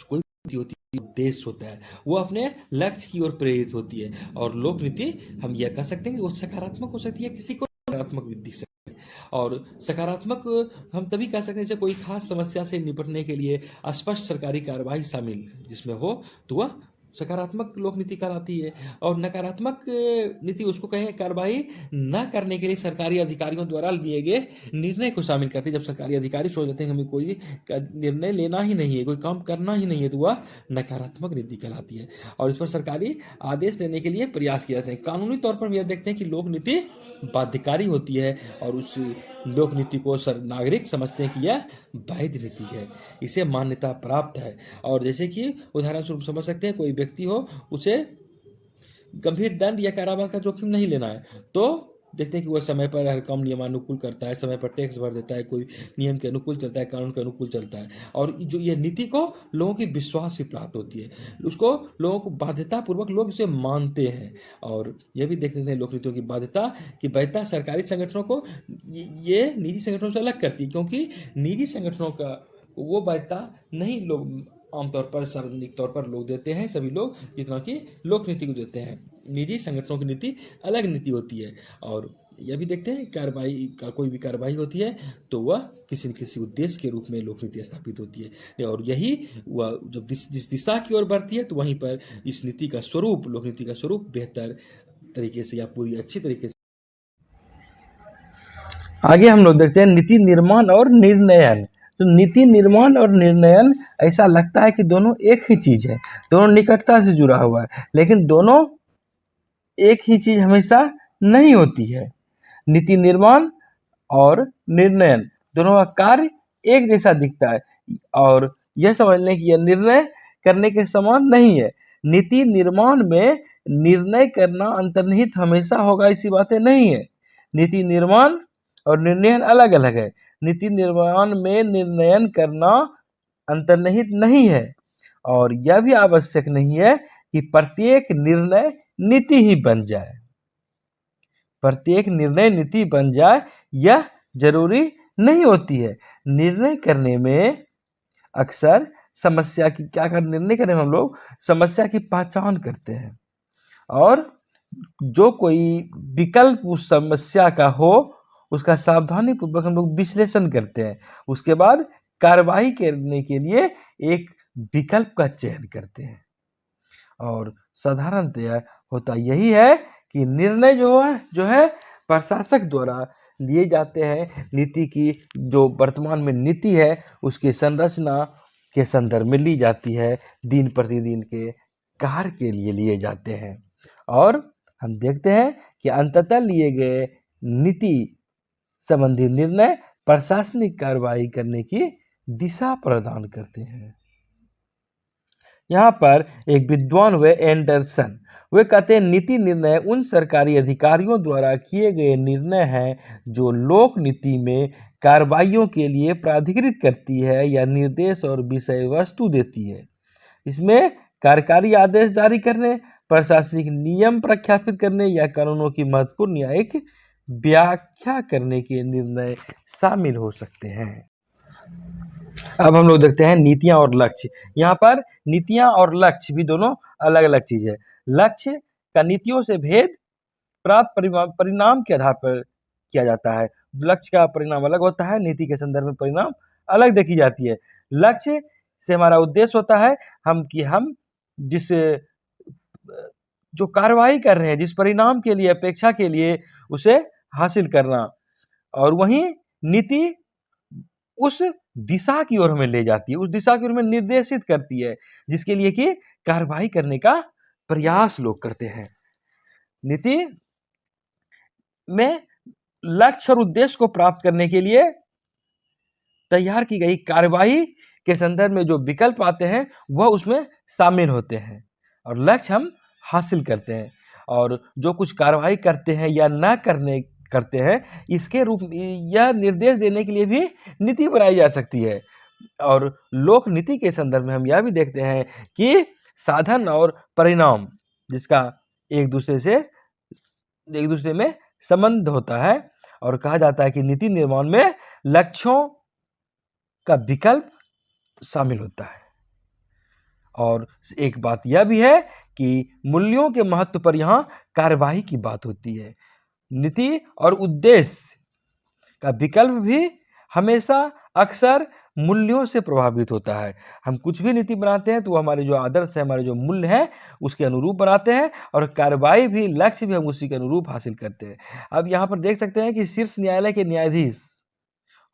कोई नीति होती है, उद्देश्य होता है, वो अपने लक्ष्य की ओर प्रेरित होती है। और लोक नीति हम यह कह सकते हैं कि वो सकारात्मक हो सकती है, किसी को नकारात्मक भी दिख सकती है। और सकारात्मक हम तभी कह सकते हैं जैसे कोई खास समस्या से निपटने के लिए स्पष्ट सरकारी कार्रवाई शामिल जिसमें हो तो वह सकारात्मक लोक नीति कहलाती है। और नकारात्मक नीति उसको कहें कार्रवाई न करने के लिए सरकारी अधिकारियों द्वारा लिए गए निर्णय को शामिल करती है। जब सरकारी अधिकारी सोच लेते हैं हमें कोई निर्णय लेना ही नहीं है, कोई काम करना ही नहीं है, तो वह नकारात्मक नीति कहलाती है। और इस पर सरकारी आदेश देने के लिए प्रयास किए जाते हैं। कानूनी तौर पर हम यह देखते हैं कि लोक नीति बाध्यकारी होती है, और उस लोक नीति को नागरिक समझते हैं कि यह वैध नीति है, इसे मान्यता प्राप्त है। और जैसे कि उदाहरण स्वरूप समझ सकते हैं, कोई व्यक्ति हो, उसे गंभीर दंड या कारावास का जोखिम नहीं लेना है, तो देखते हैं कि वह समय पर हर काम नियमानुकूल करता है, समय पर टैक्स भर देता है, कोई नियम के अनुकूल चलता है, कानून के अनुकूल चलता है। और जो यह नीति को लोगों की विश्वास भी प्राप्त होती है, उसको लोगों को बाध्यतापूर्वक लोग इसे मानते हैं। और यह भी देखते हैं लोक नीतियों की वैधता सरकारी संगठनों को ये निजी संगठनों से अलग करती है, क्योंकि निजी संगठनों का वो वैधता नहीं लोग आमतौर पर सार्वजनिक तौर पर लोग देते हैं, सभी लोग, जितना कि लोक नीति को देते हैं। निजी संगठनों की नीति अलग नीति होती है। और यह भी देखते हैं कार्रवाई का कोई भी कार्रवाई होती है तो वह किसी न किसी उद्देश्य के रूप में लोक नीति स्थापित होती है। और यही वह जब जिस दिशा की ओर बढ़ती है तो वहीं पर इस नीति का स्वरूप, लोक नीति का स्वरूप बेहतर तरीके से या पूरी अच्छी तरीके से। आगे हम लोग देखते हैं नीति निर्माण और निर्णयन। तो नीति निर्माण और निर्णयन ऐसा लगता है कि दोनों एक ही चीज़ है, दोनों निकटता से जुड़ा हुआ है, लेकिन दोनों एक ही चीज़ हमेशा नहीं होती है। नीति निर्माण और निर्णयन दोनों का कार्य एक जैसा दिखता है, और यह समझ लें कि यह निर्णय करने के समान नहीं है। नीति निर्माण में निर्णय करना अंतर्निहित हमेशा होगा, ऐसी बातें नहीं है। नीति निर्माण और निर्णयन अलग अलग है। नीति निर्माण में निर्णयन करना अंतर्निहित नहीं है, और यह भी आवश्यक नहीं है कि प्रत्येक निर्णय नीति ही बन जाए। प्रत्येक निर्णय नीति बन जाए यह जरूरी नहीं होती है। निर्णय करने में अक्सर समस्या की निर्णय करने में हम लोग समस्या की पहचान करते हैं, और जो कोई विकल्प उस समस्या का हो उसका सावधानी पूर्वक हम लोग विश्लेषण करते हैं। उसके बाद कार्रवाई करने के लिए एक विकल्प का चयन करते हैं। और साधारणतया होता यही है कि निर्णय जो है प्रशासक द्वारा लिए जाते हैं। नीति की जो वर्तमान में नीति है उसकी संरचना के संदर्भ में ली जाती है, दिन प्रतिदिन के कार्य के लिए लिए जाते हैं। और हम देखते हैं कि अंततः लिए गए नीति संबंधी निर्णय प्रशासनिक कार्रवाई करने की दिशा प्रदान करते हैं। यहाँ पर एक विद्वान हुए एंडरसन, वे कहते हैं नीति निर्णय उन सरकारी अधिकारियों द्वारा किए गए निर्णय हैं जो लोक नीति में कार्रवाइयों के लिए प्राधिकृत करती है या निर्देश और विषय वस्तु देती है। इसमें कार्यकारी आदेश जारी करने, प्रशासनिक नियम प्रख्यापित करने या कानूनों की महत्वपूर्ण न्यायिक व्याख्या करने के निर्णय शामिल हो सकते हैं। अब हम लोग देखते हैं नीतियां और लक्ष्य। यहाँ पर नीतियां और लक्ष्य भी दोनों अलग अलग चीज है। लक्ष्य का नीतियों से भेद प्राप्त परिणाम के आधार पर किया जाता है। लक्ष्य का परिणाम अलग होता है, नीति के संदर्भ में परिणाम अलग देखी जाती है। लक्ष्य से हमारा उद्देश्य होता है हम जिस जो कार्रवाई कर रहे हैं, जिस परिणाम के लिए, अपेक्षा के लिए उसे हासिल करना। और वहीं नीति उस दिशा की ओर हमें ले जाती है, उस दिशा की ओर हमें निर्देशित करती है, जिसके लिए कि कार्रवाई करने का प्रयास लोग करते हैं। नीति में लक्ष्य और उद्देश्य को प्राप्त करने के लिए तैयार की गई कार्यवाही के संदर्भ में जो विकल्प आते हैं वह उसमें शामिल होते हैं और लक्ष्य हम हासिल करते हैं। और जो कुछ कार्यवाही करते हैं या ना करते हैं, इसके रूप यह निर्देश देने के लिए भी नीति बनाई जा सकती है। और लोक नीति के संदर्भ में हम यह भी देखते हैं कि साधन और परिणाम जिसका एक दूसरे में संबंध होता है, और कहा जाता है कि नीति निर्माण में लक्ष्यों का विकल्प शामिल होता है। और एक बात यह भी है कि मूल्यों के महत्व पर यहाँ कार्यवाही की बात होती है। नीति और उद्देश्य का विकल्प भी हमेशा अक्सर मूल्यों से प्रभावित होता है। हम कुछ भी नीति बनाते हैं तो हमारे जो आदर्श है, हमारे जो मूल्य हैं, उसके अनुरूप बनाते हैं, और कार्रवाई भी, लक्ष्य भी हम उसी के अनुरूप हासिल करते हैं। अब यहाँ पर देख सकते हैं कि शीर्ष न्यायालय के न्यायाधीश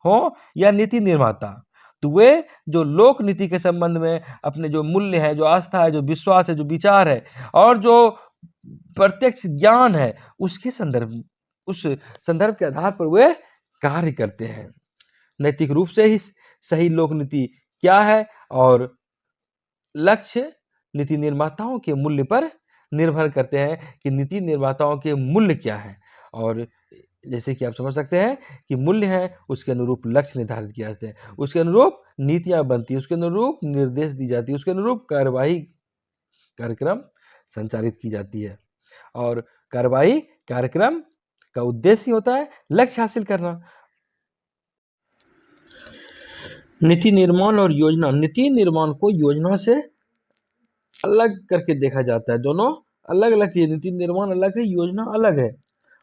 हो या नीति निर्माता, तो वे जो लोक नीति के संबंध में अपने जो मूल्य है, जो आस्था है, जो विश्वास है, जो विचार है और जो प्रत्यक्ष ज्ञान है, उस संदर्भ के आधार पर वे कार्य करते हैं। नैतिक रूप से ही सही लोक नीति क्या है और लक्ष्य नीति निर्माताओं के मूल्य पर निर्भर करते हैं कि नीति निर्माताओं के मूल्य क्या हैं। और जैसे कि आप समझ सकते हैं कि मूल्य हैं, उसके अनुरूप लक्ष्य निर्धारित किए जाते हैं, उसके अनुरूप नीतियां बनती है, उसके अनुरूप निर्देश दी जाती है, उसके अनुरूप कार्यवाही कार्यक्रम संचालित की जाती है। और कार्यवाही कार्यक्रम का उद्देश्य होता है लक्ष्य हासिल करना। नीति निर्माण और योजना, नीति निर्माण को योजना से अलग करके देखा जाता है। दोनों अलग अलग चीज़, नीति निर्माण अलग है, योजना अलग है।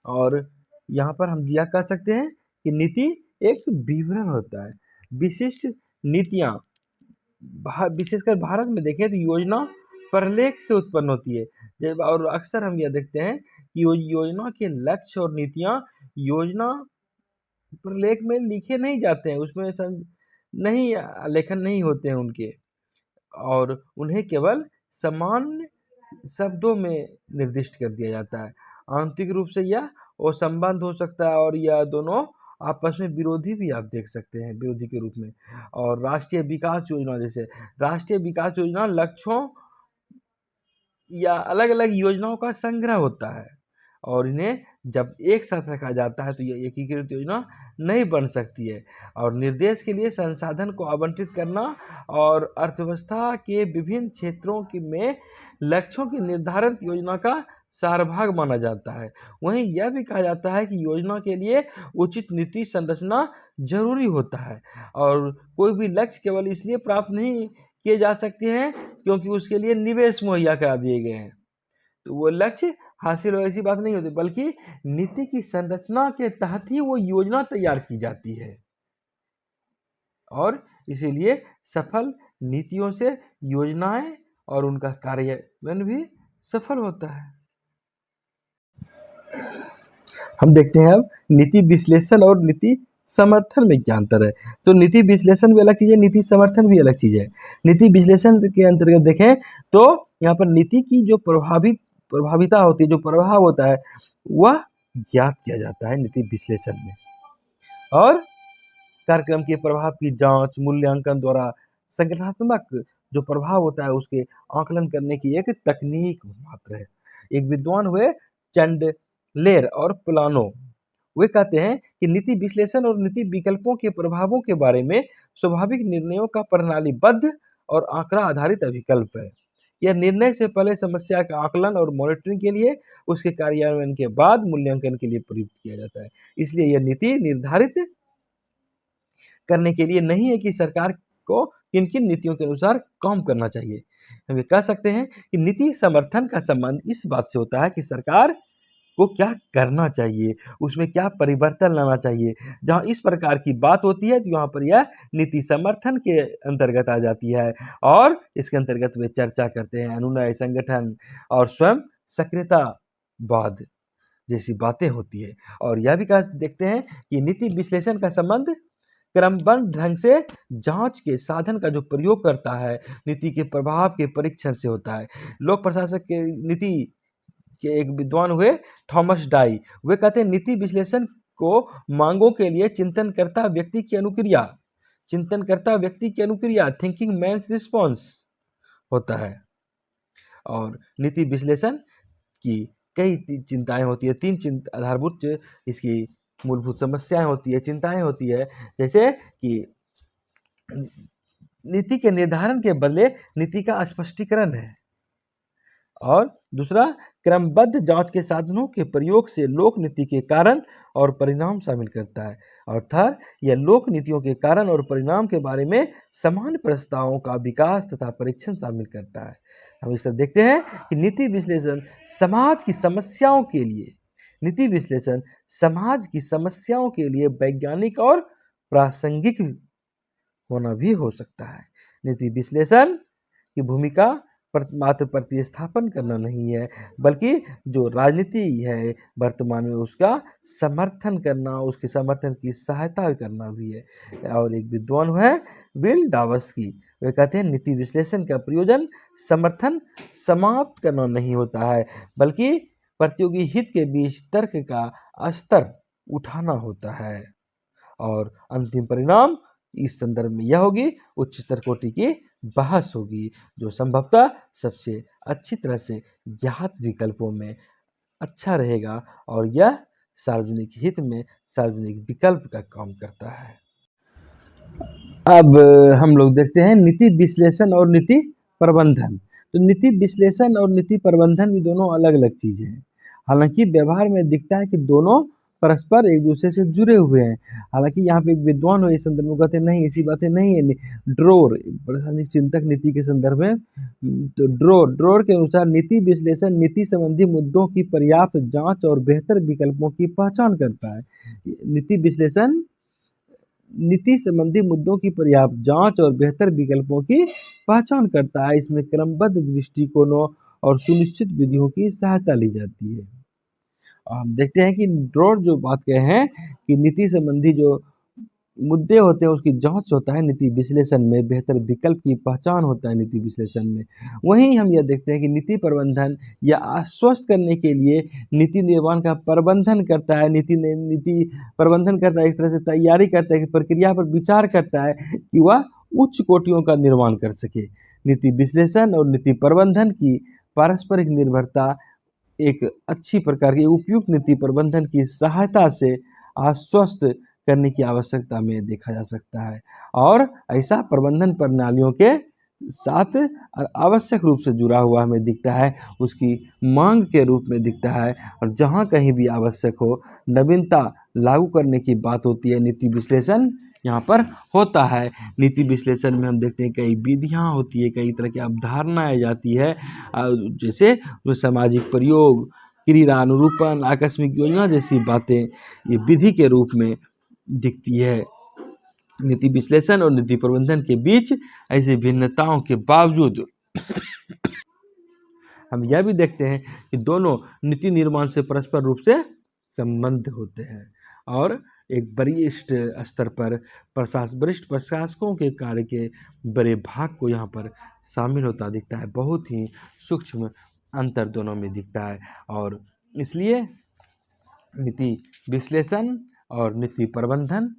और यहाँ पर हम यह कह सकते हैं कि नीति एक विवरण होता है। विशिष्ट नीतियाँ विशेषकर भारत में देखें तो योजना प्रलेख से उत्पन्न होती है। और अक्सर हम यह देखते हैं कि योजना के लक्ष्य और नीतियाँ योजना प्रलेख में लिखे नहीं जाते हैं, उसमें नहीं लेखन नहीं होते हैं उनके, और उन्हें केवल सामान्य शब्दों में निर्दिष्ट कर दिया जाता है। आंतरिक रूप से यह वो संबंध हो सकता है और यह दोनों आपस में विरोधी भी आप देख सकते हैं, विरोधी के रूप में। और राष्ट्रीय विकास योजना, जैसे राष्ट्रीय विकास योजना लक्ष्यों या अलग अलग योजनाओं का संग्रह होता है, और इन्हें जब एक साथ रखा जाता है तो यह एकीकृत योजना नहीं बन सकती है। और निर्देश के लिए संसाधन को आवंटित करना और अर्थव्यवस्था के विभिन्न क्षेत्रों में लक्ष्यों की निर्धारित योजना का सारभाग माना जाता है। वहीं यह भी कहा जाता है कि योजना के लिए उचित नीति संरचना जरूरी होता है, और कोई भी लक्ष्य केवल इसलिए प्राप्त नहीं किए जा सकते हैं क्योंकि उसके लिए निवेश मुहैया करा दिए गए हैं। तो वो लक्ष्य हासिल हो ऐसी बात नहीं होती, बल्कि नीति की संरचना के तहत ही वो योजना तैयार की जाती है, और इसीलिए सफल नीतियों से योजनाएं और उनका कार्यान्वयन भी सफल होता है। हम देखते हैं अब नीति विश्लेषण और नीति समर्थन में क्या अंतर है। तो नीति विश्लेषण भी अलग चीज़ है, नीति समर्थन भी अलग चीज़ है। नीति विश्लेषण के अंतर्गत देखें तो यहाँ पर नीति की जो प्रभाविता होती है, जो प्रभाव होता है, वह ज्ञात किया जाता है नीति विश्लेषण में, और कार्यक्रम के प्रभाव की जांच मूल्यांकन द्वारा संगठनात्मक जो प्रभाव होता है उसके आकलन करने की एक तकनीक मात्र है। एक विद्वान हुए चैंडलेर और प्लानो, वे कहते हैं कि नीति विश्लेषण और नीति विकल्पों के प्रभावों के बारे में स्वाभाविक निर्णयों का प्रणालीबद्ध और आंकड़ा आधारित अभिकल्प है। यह निर्णय से पहले समस्या का आकलन और मॉनिटरिंग के लिए, उसके कार्यान्वयन के बाद मूल्यांकन के लिए प्रयुक्त किया जाता है। इसलिए यह नीति निर्धारित करने के लिए नहीं है कि सरकार को किन किन नीतियों के अनुसार काम करना चाहिए। हम ये कह सकते हैं कि नीति समर्थन का संबंध इस बात से होता है कि सरकार को क्या करना चाहिए, उसमें क्या परिवर्तन लाना चाहिए। जहाँ इस प्रकार की बात होती है तो यहाँ पर यह नीति समर्थन के अंतर्गत आ जाती है, और इसके अंतर्गत वे चर्चा करते हैं अनुनय, संगठन और स्वयं सक्रियतावाद जैसी बातें होती है। और यह भी देखते हैं कि नीति विश्लेषण का संबंध क्रमबद्ध ढंग से जांच के साधन का जो प्रयोग करता है, नीति के प्रभाव के परीक्षण से होता है। लोक प्रशासक के नीति के एक विद्वान हुए थॉमस डाई। वे कहते हैं नीति विश्लेषण को मांगों के लिए चिंतनकर्ता व्यक्ति की अनुक्रिया थिंकिंग मैन्स रिस्पॉन्स होता है। और नीति विश्लेषण की कई चिंताएं होती है, तीन आधारभूत इसकी मूलभूत समस्याएं होती है, चिंताएं होती है, जैसे कि नीति के निर्धारण के बदले नीति का स्पष्टीकरण है, और दूसरा क्रमबद्ध जांच के साधनों के प्रयोग से लोक नीति के कारण और परिणाम शामिल करता है, और थर्ड यह लोक नीतियों के कारण और परिणाम के बारे में सामान्य प्रस्तावों का विकास तथा परीक्षण शामिल करता है। हम इस तरह देखते हैं कि नीति विश्लेषण समाज की समस्याओं के लिए वैज्ञानिक और प्रासंगिक होना भी हो सकता है। नीति विश्लेषण की भूमिका मात्र प्रतिस्थापन करना नहीं है, बल्कि जो राजनीति है वर्तमान में उसका समर्थन करना, उसके समर्थन की सहायता करना भी है। और एक विद्वान है विल्डावस्की, वे कहते हैं नीति विश्लेषण का प्रयोजन समर्थन समाप्त करना नहीं होता है, बल्कि प्रतियोगी हित के बीच तर्क का स्तर उठाना होता है। और अंतिम परिणाम इस संदर्भ में यह होगी, उच्चतर कोटि की बहस होगी, जो संभवतः सबसे अच्छी तरह से ज्ञात विकल्पों में अच्छा रहेगा, और यह सार्वजनिक हित में सार्वजनिक विकल्प का काम करता है। अब हम लोग देखते हैं नीति विश्लेषण और नीति प्रबंधन। तो नीति विश्लेषण और नीति प्रबंधन भी दोनों अलग अलग चीजें हैं। हालांकि व्यवहार में दिखता है कि दोनों परस्पर एक दूसरे से जुड़े हुए हैं। हालांकि यहाँ पे एक विद्वान हो इस संदर्भ में कहते हैं नहीं, ऐसी बातें नहीं है। ड्रोर प्रशासनिक चिंतक नीति के संदर्भ में, तो ड्रोर के अनुसार नीति विश्लेषण नीति संबंधी मुद्दों की पर्याप्त जांच और बेहतर विकल्पों की पहचान करता है। नीति विश्लेषण नीति संबंधी मुद्दों की पर्याप्त जांच और बेहतर विकल्पों की पहचान करता है। इसमें क्रमबद्ध दृष्टिकोणों और सुनिश्चित विधियों की सहायता ली जाती है। हम देखते हैं कि ड्रोर जो बात कहे हैं कि नीति संबंधी जो मुद्दे होते हैं उसकी जांच होता है नीति विश्लेषण में, बेहतर विकल्प की पहचान होता है नीति विश्लेषण में। वहीं हम यह देखते हैं कि नीति प्रबंधन या आश्वस्त करने के लिए नीति निर्माण का प्रबंधन करता है। नीति प्रबंधन करता है, एक तरह से तैयारी करता है कि प्रक्रिया पर विचार करता है कि वह उच्च कोटियों का निर्माण कर सके। नीति विश्लेषण और नीति प्रबंधन की पारस्परिक निर्भरता एक अच्छी प्रकार की उपयुक्त नीति प्रबंधन की सहायता से आश्वस्त करने की आवश्यकता में देखा जा सकता है, और ऐसा प्रबंधन प्रणालियों के साथ आवश्यक रूप से जुड़ा हुआ हमें दिखता है, उसकी मांग के रूप में दिखता है। और जहाँ कहीं भी आवश्यक हो नवीनता लागू करने की बात होती है, नीति विश्लेषण यहाँ पर होता है। नीति विश्लेषण में हम देखते हैं कई विधियाँ होती है, कई तरह की अवधारणाएं जाती है, जैसे सामाजिक प्रयोग, क्रिया अनुरूपण, आकस्मिक योजना जैसी बातें ये विधि के रूप में दिखती है। नीति विश्लेषण और नीति प्रबंधन के बीच ऐसी भिन्नताओं के बावजूद हम यह भी देखते हैं कि दोनों नीति निर्माण से परस्पर रूप से संबंध होते हैं, और एक वरिष्ठ स्तर पर वरिष्ठ प्रशासकों के कार्य के बड़े भाग को यहाँ पर शामिल होता दिखता है। बहुत ही सूक्ष्म अंतर दोनों में दिखता है, और इसलिए नीति विश्लेषण और नीति प्रबंधन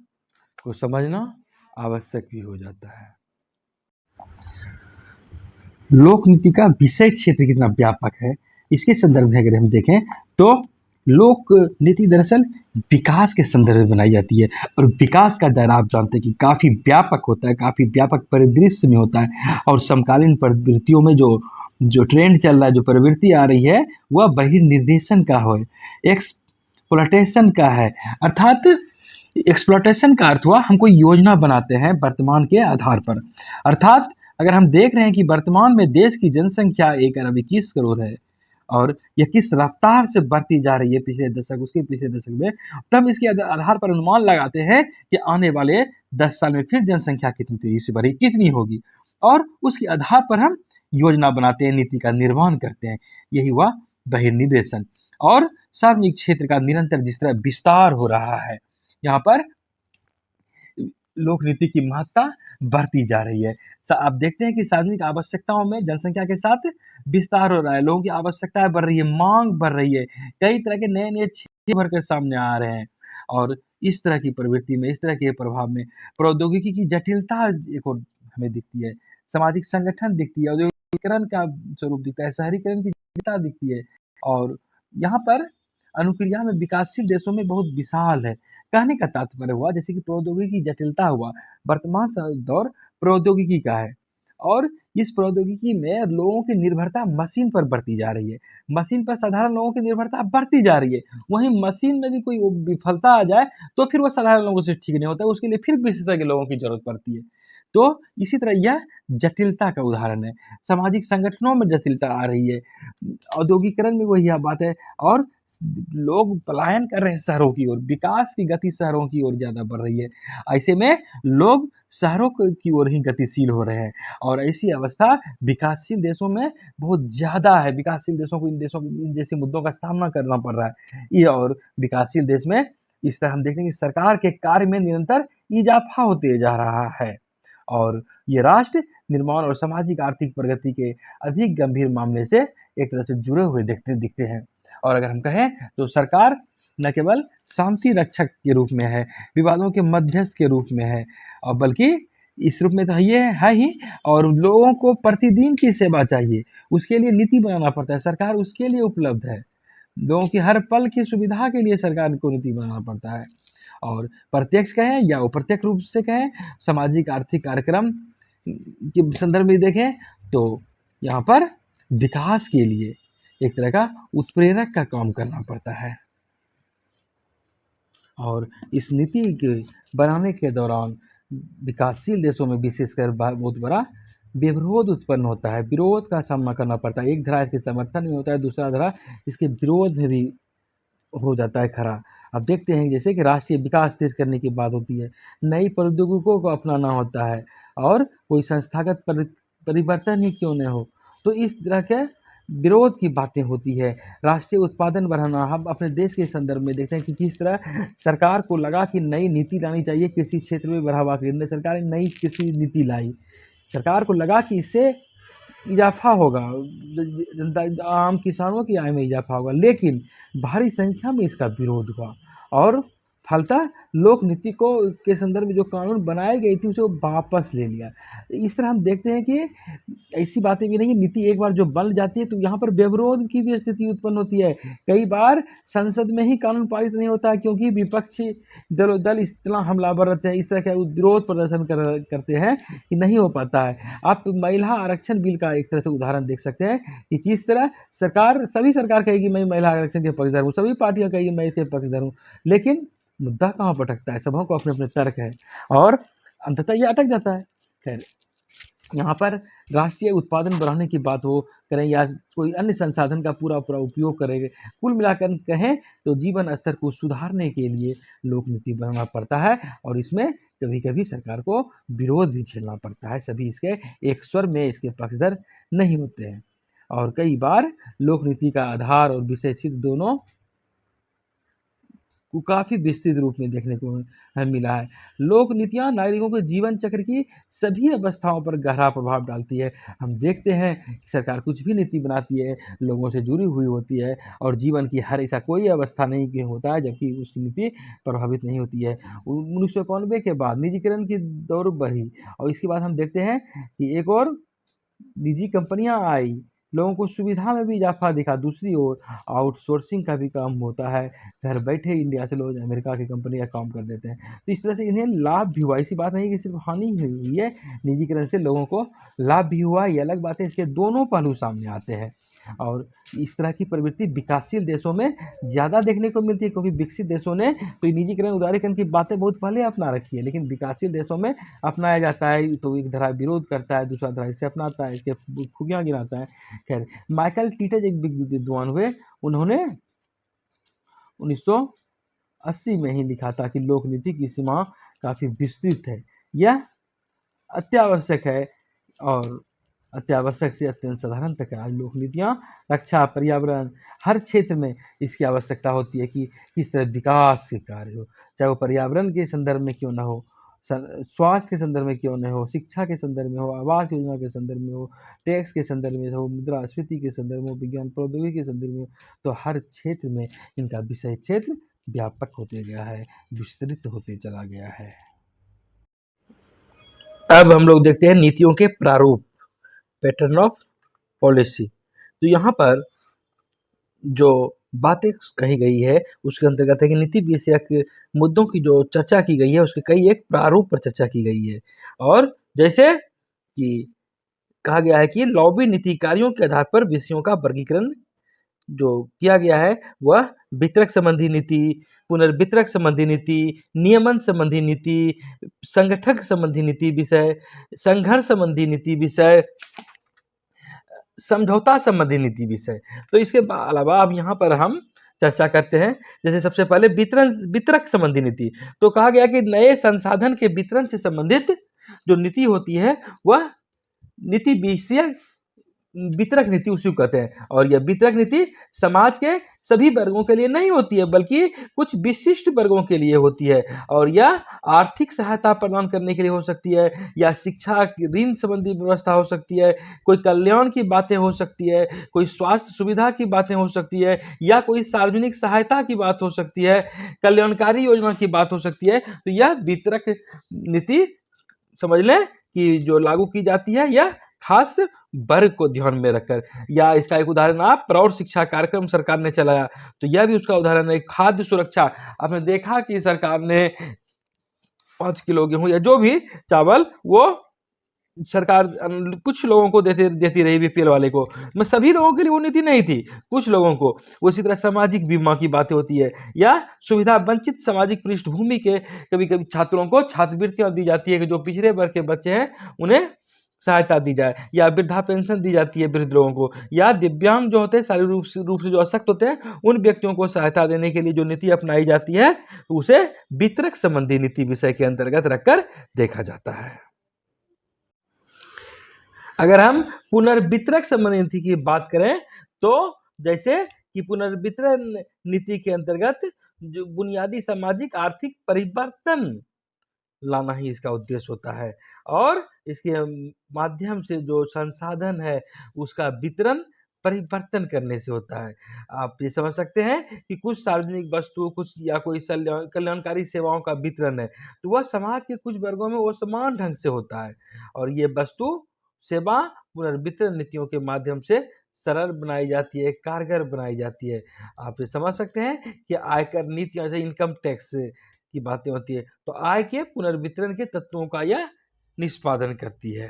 को समझना आवश्यक भी हो जाता है। लोक नीति का विषय क्षेत्र कितना व्यापक है, इसके संदर्भ में अगर हम देखें तो लोक नीति दरअसल विकास के संदर्भ में बनाई जाती है, और विकास का दायरा आप जानते हैं कि काफ़ी व्यापक होता है, काफ़ी व्यापक परिदृश्य में होता है, और समकालीन प्रवृत्तियों में जो ट्रेंड चल रहा है, जो प्रवृत्ति आ रही है, वह बहिर्निर्देशन का हो, एक्सप्लॉयटेशन का है। अर्थात एक्सप्लॉयटेशन का अर्थ हुआ हम कोई योजना बनाते हैं वर्तमान के आधार पर। अर्थात अगर हम देख रहे हैं कि वर्तमान में देश की जनसंख्या 1 अरब 21 करोड़ है, और यह किस रफ्तार से बढ़ती जा रही है पिछले दशक, उसके पिछले दशक में, तब इसके आधार पर अनुमान लगाते हैं कि आने वाले 10 साल में फिर जनसंख्या कितनी तेजी से बढ़ी, कितनी होगी, और उसके आधार पर हम योजना बनाते हैं, नीति का निर्माण करते हैं। यही हुआ बहिर्निर्देशन। और सार्वजनिक क्षेत्र का निरंतर जिस तरह विस्तार हो रहा है, यहाँ पर लोक नीति की महत्ता बढ़ती जा रही है। आप देखते हैं कि सार्वजनिक आवश्यकताओं में जनसंख्या के साथ विस्तार हो रहा है, लोगों की आवश्यकताएं बढ़ रही है, मांग बढ़ रही है, कई तरह के नए नए क्षेत्र भर कर सामने आ रहे हैं। और इस तरह की प्रवृत्ति में, इस तरह के प्रभाव में प्रौद्योगिकी की जटिलता एक और हमें दिखती है, सामाजिक संगठन दिखती है, औद्योगिकीकरण का स्वरूप दिखता है, शहरीकरण की जटिलता दिखती है। और यहाँ पर अनुक्रिया में विकासशील देशों में बहुत विशाल है। कहने का तात्पर्य हुआ जैसे कि प्रौद्योगिकी की जटिलता हुआ, वर्तमान दौर प्रौद्योगिकी का है और इस प्रौद्योगिकी में लोगों की निर्भरता मशीन पर बढ़ती जा रही है। मशीन पर साधारण लोगों की निर्भरता बढ़ती जा रही है। वहीं मशीन में भी कोई विफलता आ जाए तो फिर वो साधारण लोगों से ठीक नहीं होता, उसके लिए फिर विशेषज्ञ लोगों की जरूरत पड़ती है। तो इसी तरह यह जटिलता का उदाहरण है। सामाजिक संगठनों में जटिलता आ रही है, औद्योगिकरण में वही बात है और लोग पलायन कर रहे हैं शहरों की ओर, विकास की गति शहरों की ओर ज़्यादा बढ़ रही है। ऐसे में लोग शहरों की ओर ही गतिशील हो रहे हैं और ऐसी अवस्था विकासशील देशों में बहुत ज़्यादा है। विकासशील देशों को इन जैसे मुद्दों का सामना करना पड़ रहा है। ये और विकासशील देश में इस तरह हम देखते हैं कि सरकार के कार्य में निरंतर इजाफा होते जा रहा है और ये राष्ट्र निर्माण और सामाजिक आर्थिक प्रगति के अधिक गंभीर मामले से एक तरह से जुड़े हुए दिखते हैं। और अगर हम कहें तो सरकार न केवल शांति रक्षक के रूप में है, विवादों के मध्यस्थ के रूप में है और बल्कि इस रूप में तो ये है ही और लोगों को प्रतिदिन की सेवा चाहिए, उसके लिए नीति बनाना पड़ता है, सरकार उसके लिए उपलब्ध है। लोगों की हर पल की सुविधा के लिए सरकार को नीति बनाना पड़ता है और प्रत्यक्ष कहें या अप्रत्यक्ष रूप से कहें, सामाजिक आर्थिक कार्यक्रम के संदर्भ में देखें तो यहाँ पर विकास के लिए एक तरह का उत्प्रेरक का काम करना पड़ता है। और इस नीति के बनाने के दौरान विकासशील देशों में विशेषकर बहुत बड़ा विरोध उत्पन्न होता है, विरोध का सामना करना पड़ता है। एक धारा इसके समर्थन में होता है, दूसरा धारा इसके विरोध में भी हो जाता है खड़ा। अब देखते हैं जैसे कि राष्ट्रीय विकास तेज करने की बात होती है, नई प्रौद्योगिकियों को अपनाना होता है और कोई संस्थागत परिवर्तन ही क्यों न हो, तो इस तरह के विरोध की बातें होती है। राष्ट्रीय उत्पादन बढ़ाना, हम अपने देश के संदर्भ में देखते हैं कि किस तरह सरकार को लगा कि नई नीति लानी चाहिए, कृषि क्षेत्र में बढ़ावा करने सरकार ने नई कृषि नीति लाई। सरकार को लगा कि इससे इजाफा होगा, जनता आम किसानों की आय में इजाफा होगा, लेकिन भारी संख्या में इसका विरोध हुआ और फलतः लोक नीति को के संदर्भ में जो कानून बनाई गई थी उसे वापस ले लिया। इस तरह हम देखते हैं कि ऐसी बातें भी नहीं, नीति एक बार जो बन जाती है तो यहाँ पर विरोध की भी स्थिति उत्पन्न होती है। कई बार संसद में ही कानून पारित नहीं होता है क्योंकि विपक्षी दल इतना हमलावर रहते हैं, इस तरह का विरोध प्रदर्शन करते हैं कि नहीं हो पाता है। आप महिला आरक्षण बिल का एक तरह से उदाहरण देख सकते हैं कि किस तरह सभी सरकार कहेगी मैं महिला आरक्षण के पक्षधर हूँ, सभी पार्टियां कहेगी मैं इसके पक्षधर हूँ, लेकिन मुद्दा कहाँ भटकता है, सबों को अपने अपने तर्क है और अंततः ये अटक जाता है। खैर, यहाँ पर राष्ट्रीय उत्पादन बढ़ाने की बात हो करें या कोई अन्य संसाधन का पूरा उपयोग करेंगे, कुल मिलाकर कहें तो जीवन स्तर को सुधारने के लिए लोक नीति बनाना पड़ता है और इसमें कभी कभी सरकार को विरोध भी झेलना पड़ता है। सभी इसके एक स्वर में इसके पक्षधर नहीं होते हैं और कई बार लोक नीति का आधार और विषय क्षेत्र दोनों को काफ़ी विस्तृत रूप में देखने को मिला है। लोक नीतियाँ नागरिकों के जीवन चक्र की सभी अवस्थाओं पर गहरा प्रभाव डालती है। हम देखते हैं कि सरकार कुछ भी नीति बनाती है लोगों से जुड़ी हुई होती है और जीवन की हर ऐसा कोई अवस्था नहीं कि होता है जबकि उसकी नीति प्रभावित नहीं होती है। 1991 के बाद निजीकरण की दौर बढ़ी और इसके बाद हम देखते हैं कि एक और निजी कंपनियां आई, लोगों को सुविधा में भी इजाफा दिखा। दूसरी ओर आउटसोर्सिंग का भी काम होता है, घर बैठे इंडिया से लोग अमेरिका की कंपनी का काम कर देते हैं, तो इस तरह से इन्हें लाभ भी हुआ। ऐसी बात नहीं कि सिर्फ हानि हुई है, निजीकरण से लोगों को लाभ भी हुआ, ये अलग बात है। इसके दोनों पहलू सामने आते हैं और इस तरह की प्रवृत्ति विकासशील देशों में ज़्यादा देखने को मिलती है क्योंकि विकसित देशों ने तो निजीकरण उदारीकरण की बातें बहुत पहले अपना रखी है, लेकिन विकासशील देशों में अपनाया जाता है तो एक धारा विरोध करता है, दूसरा धारा इसे अपनाता है, इसके खूबियाँ गिनाता है। खैर, माइकल टीटज एक विद्वान हुए, उन्होंने 1980 में ही लिखा था कि लोक नीति की सीमा काफ़ी विस्तृत है, यह अत्यावश्यक है और अत्यावश्यक से अत्यंत साधारण तक आज लोक नीतियाँ रक्षा, पर्यावरण, हर क्षेत्र में इसकी आवश्यकता होती है कि किस तरह विकास के कार्य हो, चाहे वो पर्यावरण के संदर्भ में क्यों ना हो, स्वास्थ्य के संदर्भ में क्यों न हो, शिक्षा के संदर्भ में हो, आवास योजना के संदर्भ में हो, टैक्स के संदर्भ में हो, मुद्रास्फीति के संदर्भ में हो, विज्ञान प्रौद्योगिकी के संदर्भ में हो, तो हर क्षेत्र में इनका विषय क्षेत्र व्यापक होते गया है, विस्तृत होते चला गया है। अब हम लोग देखते हैं नीतियों के प्रारूप, पैटर्न ऑफ पॉलिसी। तो यहाँ पर जो बातें कही गई है उसके अंतर्गत है कि नीति विषयक मुद्दों की जो चर्चा की गई है उसके कई एक प्रारूप पर चर्चा की गई है। और जैसे कि कहा गया है कि लॉबी नीति कार्यों के आधार पर विषयों का वर्गीकरण जो किया गया है वह वितरक संबंधी नीति, पुनर्वितरक संबंधी नीति, नियमन संबंधी नीति, संगठक संबंधी नीति विषय, संघर्ष संबंधी नीति विषय, समझौता संबंधी नीति विषय। तो इसके अलावा अब यहाँ पर हम चर्चा करते हैं। जैसे सबसे पहले वितरक संबंधी नीति, तो कहा गया कि नए संसाधन के वितरण से संबंधित जो नीति होती है वह नीति विषय वितरक नीति उसी को कहते हैं। और यह वितरक नीति समाज के सभी वर्गों के लिए नहीं होती है बल्कि कुछ विशिष्ट वर्गों के लिए होती है। और यह आर्थिक सहायता प्रदान करने के लिए हो सकती है, या शिक्षा ऋण संबंधी व्यवस्था हो सकती है, कोई कल्याण की बातें हो सकती है, कोई स्वास्थ्य सुविधा की बातें हो सकती है, या कोई सार्वजनिक सहायता की बात हो सकती है, कल्याणकारी योजना की बात हो सकती है। तो यह वितरक नीति समझ लें कि जो लागू की जाती है यह खास वर्ग को ध्यान में रखकर। या इसका एक उदाहरण आप प्रौढ़ शिक्षा कार्यक्रम सरकार ने चलाया, तो यह भी उसका उदाहरण है। खाद्य सुरक्षा, आपने देखा कि सरकार ने 5 किलो गेहूं या जो भी चावल वो सरकार कुछ लोगों को देती रही, बीपीएल वाले को। मैं सभी लोगों के लिए वो नीति नहीं थी, कुछ लोगों को। उसी तरह सामाजिक बीमा की बातें होती है, या सुविधा वंचित सामाजिक पृष्ठभूमि के कभी कभी छात्रों को छात्रवृत्तियां दी जाती है कि जो पिछड़े वर्ग के बच्चे हैं उन्हें सहायता दी जाए, या वृद्धा पेंशन दी जाती है वृद्ध लोगों को, या दिव्यांग जो होते हैं शारीरिक रूप से जो अशक्त होते हैं उन व्यक्तियों को सहायता देने के लिए जो नीति अपनाई जाती है उसे वितरक संबंधी नीति विषय के अंतर्गत रखकर देखा जाता है। अगर हम पुनर्वितरक संबंधी नीति की बात करें तो जैसे कि पुनर्वितरण नीति के अंतर्गत जो बुनियादी सामाजिक आर्थिक परिवर्तन लाना ही इसका उद्देश्य होता है, और इसके माध्यम से जो संसाधन है उसका वितरण परिवर्तन करने से होता है। आप ये समझ सकते हैं कि कुछ सार्वजनिक वस्तु कुछ या कोई कल्याणकारी सेवाओं का वितरण है तो वह समाज के कुछ वर्गों में वो समान ढंग से होता है, और ये वस्तु सेवा पुनर्वितरण नीतियों के माध्यम से सरल बनाई जाती है, कारगर बनाई जाती है। आप ये समझ सकते हैं कि आयकर नीति जैसे इनकम टैक्स की बातें होती है तो आय के पुनर्वितरण के तत्वों का यह निष्पादन करती है।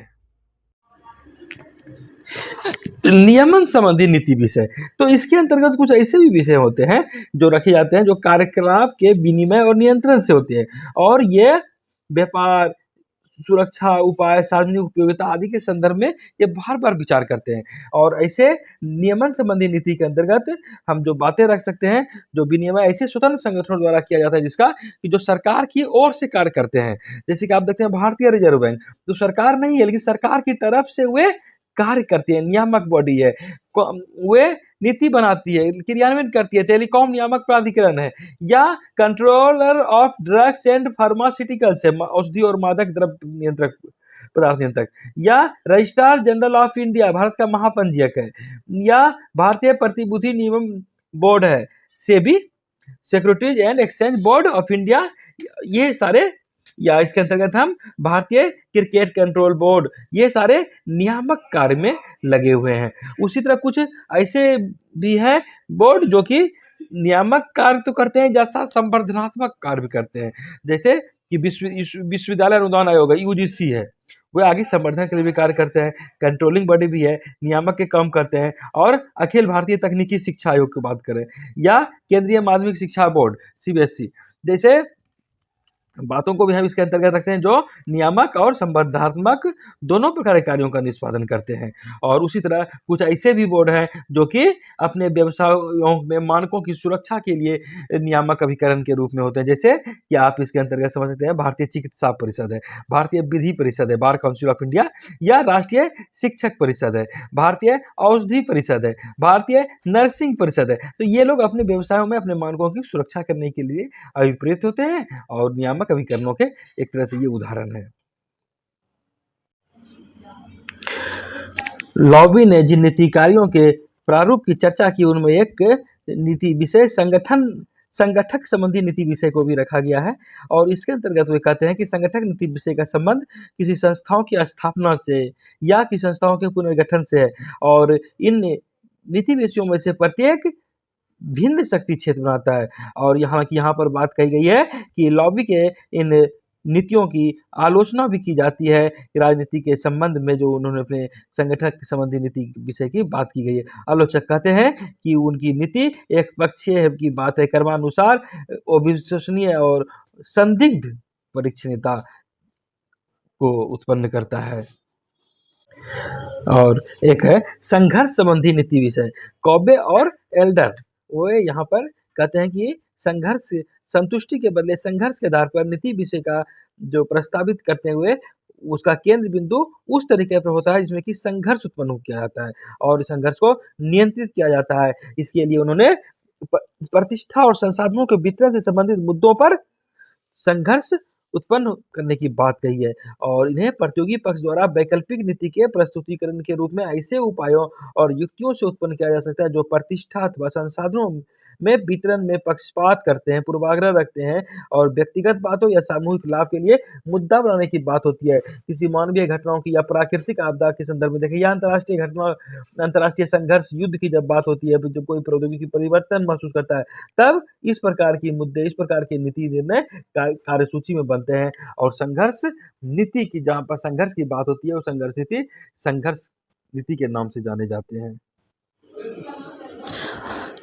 नियमन संबंधी नीति विषय, तो इसके अंतर्गत कुछ ऐसे भी विषय होते हैं जो रखे जाते हैं जो कार्यकलाप के विनिमय और नियंत्रण से होते हैं, और ये व्यापार, सुरक्षा उपाय, सार्वजनिक उपयोगिता आदि के संदर्भ में ये बार बार विचार करते हैं। और ऐसे नियमन संबंधी नीति के अंतर्गत हम जो बातें रख सकते हैं, जो विनिमय ऐसे स्वतंत्र संगठनों द्वारा किया जाता है जिसका कि जो सरकार की ओर से कार्य करते हैं। जैसे कि आप देखते हैं भारतीय रिजर्व बैंक, तो सरकार नहीं है लेकिन सरकार की तरफ से वे कार्य करती है, नियामक बॉडी है, वे नीति बनाती है, क्रियान्वित करती है। टेलीकॉम नियामक प्राधिकरण है, या controller of drugs and pharmaceuticals है, औषधि और मादक द्रव्य नियंत्रक पदार्थ नियंत्रक, या registrar general of India Bharat का महापंजीयक है, या भारतीय प्रतिभूति नियमन बोर्ड है, SEBI securities and exchange board of India, ये सारे, या इसके अंतर्गत हम भारतीय क्रिकेट कंट्रोल बोर्ड, ये सारे नियामक कार्य में लगे हुए हैं। उसी तरह कुछ ऐसे भी हैं बोर्ड जो कि नियामक कार्य तो करते हैं जैसा संवर्धनात्मक कार्य भी करते हैं। जैसे कि विश्वविद्यालय अनुदान आयोग है, यूजीसी है, वो आगे संवर्धन के लिए भी कार्य करते हैं। कंट्रोलिंग बॉडी भी है, नियामक के काम करते हैं। और अखिल भारतीय तकनीकी शिक्षा आयोग की बात करें, या केंद्रीय माध्यमिक शिक्षा बोर्ड सीबीएसई, जैसे बातों को भी हम इसके अंतर्गत रखते हैं जो नियामक और संवर्धनात्मक दोनों प्रकार के कार्यों का निष्पादन करते हैं। और उसी तरह कुछ ऐसे भी बोर्ड हैं जो कि अपने व्यवसायों में मानकों की सुरक्षा के लिए नियामक अभिकरण के रूप में होते हैं। जैसे कि आप इसके अंतर्गत समझ सकते हैं भारतीय चिकित्सा परिषद है, भारतीय विधि परिषद है, बार काउंसिल ऑफ इंडिया, या राष्ट्रीय शिक्षक परिषद है, भारतीय औषधि परिषद है, भारतीय नर्सिंग परिषद है। तो ये लोग अपने व्यवसायों में अपने मानकों की सुरक्षा करने के लिए अभिप्रेत होते हैं और नियामक कविकरणों के एक तरह से ये उदाहरण है। लॉबी ने जिन नीति कार्यों के प्रारूप की चर्चा की उनमें एक नीति विषय संगठक संबंधी नीति विषय को भी रखा गया है, और इसके अंतर्गत वे कहते हैं कि संगठक नीति विषय का संबंध किसी संस्थाओं की स्थापना से या किसी संस्थाओं के पुनर्गठन से है, और इन नीति विषयों में से प्रत्येक भिन्न शक्ति क्षेत्र बनाता है। और यहाँ पर बात कही गई है कि लॉबी के इन नीतियों की आलोचना भी की जाती है कि राजनीति के संबंध में जो उन्होंने अपने संगठन संबंधी नीति विषय की बात की गई है। आलोचक कहते हैं कि उनकी नीति एक पक्षीय की बात है, कर्मानुसार अविश्वसनीय और संदिग्ध परीक्षणीयता को उत्पन्न करता है। और एक है संघर्ष संबंधी नीति विषय। कॉबे और एल्डर वे यहाँ पर कहते हैं कि संघर्ष संतुष्टि के बदले संघर्ष के आधार पर नीति विषय का जो प्रस्तावित करते हुए उसका केंद्र बिंदु उस तरीके पर होता है जिसमें कि संघर्ष उत्पन्न किया जाता है और संघर्ष को नियंत्रित किया जाता है। इसके लिए उन्होंने प्रतिष्ठा और संसाधनों के वितरण से संबंधित मुद्दों पर संघर्ष उत्पन्न करने की बात कही है, और इन्हें प्रतियोगी पक्ष द्वारा वैकल्पिक नीति के प्रस्तुतिकरण के रूप में ऐसे उपायों और युक्तियों से उत्पन्न किया जा सकता है जो प्रतिष्ठा अथवा संसाधनों में वितरण में पक्षपात करते हैं, पूर्वाग्रह रखते हैं और व्यक्तिगत बातों या सामूहिक लाभ के लिए मुद्दा बनाने की बात होती है। किसी मानवीय घटनाओं की या प्राकृतिक आपदा के संदर्भ में देखिए, या अंतर्राष्ट्रीय घटना, अंतर्राष्ट्रीय संघर्ष, युद्ध की जब बात होती है, जब कोई प्रौद्योगिकी परिवर्तन महसूस करता है, तब इस प्रकार की मुद्दे, इस प्रकार के नीति निर्णय कार्यसूची में बनते हैं। और संघर्ष नीति की, जहाँ पर संघर्ष की बात होती है, वो संघर्ष नीति के नाम से जाने जाते हैं।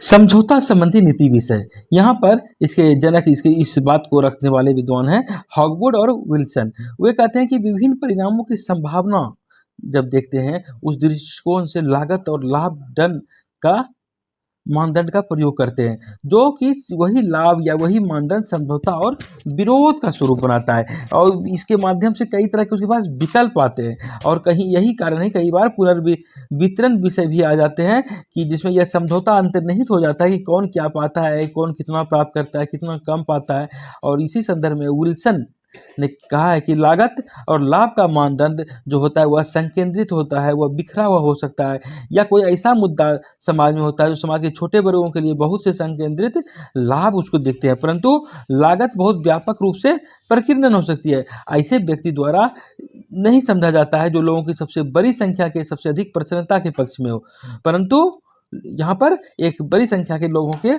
समझौता संबंधी नीति विषय, यहाँ पर इसके जनक इस बात को रखने वाले विद्वान हैं हॉगवुड और विल्सन। वे कहते हैं कि विभिन्न परिणामों की संभावना जब देखते हैं उस दृष्टिकोण से लागत और लाभ का मानदंड का प्रयोग करते हैं, जो कि वही लाभ या वही मानदंड समझौता और विरोध का स्वरूप बनाता है, और इसके माध्यम से कई तरह के उसके पास विकल्प आते हैं। और कहीं यही कारण है कई बार पुनर्वितरण विषय भी आ जाते हैं कि जिसमें यह समझौता अंतर्निहित हो जाता है कि कौन क्या पाता है, कौन कितना प्राप्त करता है, कितना कम पाता है। और इसी संदर्भ में विल्सन ने कहा है कि लागत और लाभ का मानदंड जो होता है वह संकेंद्रित होता है, वह बिखरा हुआ हो सकता है, या कोई ऐसा मुद्दा समाज में होता है जो समाज के छोटे वर्गों के लिए बहुत से संकेंद्रित लाभ उसको दिखते हैं, परंतु लागत बहुत व्यापक रूप से प्रकीर्णन हो सकती है। ऐसे व्यक्ति द्वारा नहीं समझा जाता है जो लोगों की सबसे बड़ी संख्या के सबसे अधिक प्रसन्नता के पक्ष में हो, परंतु यहाँ पर एक बड़ी संख्या के लोगों के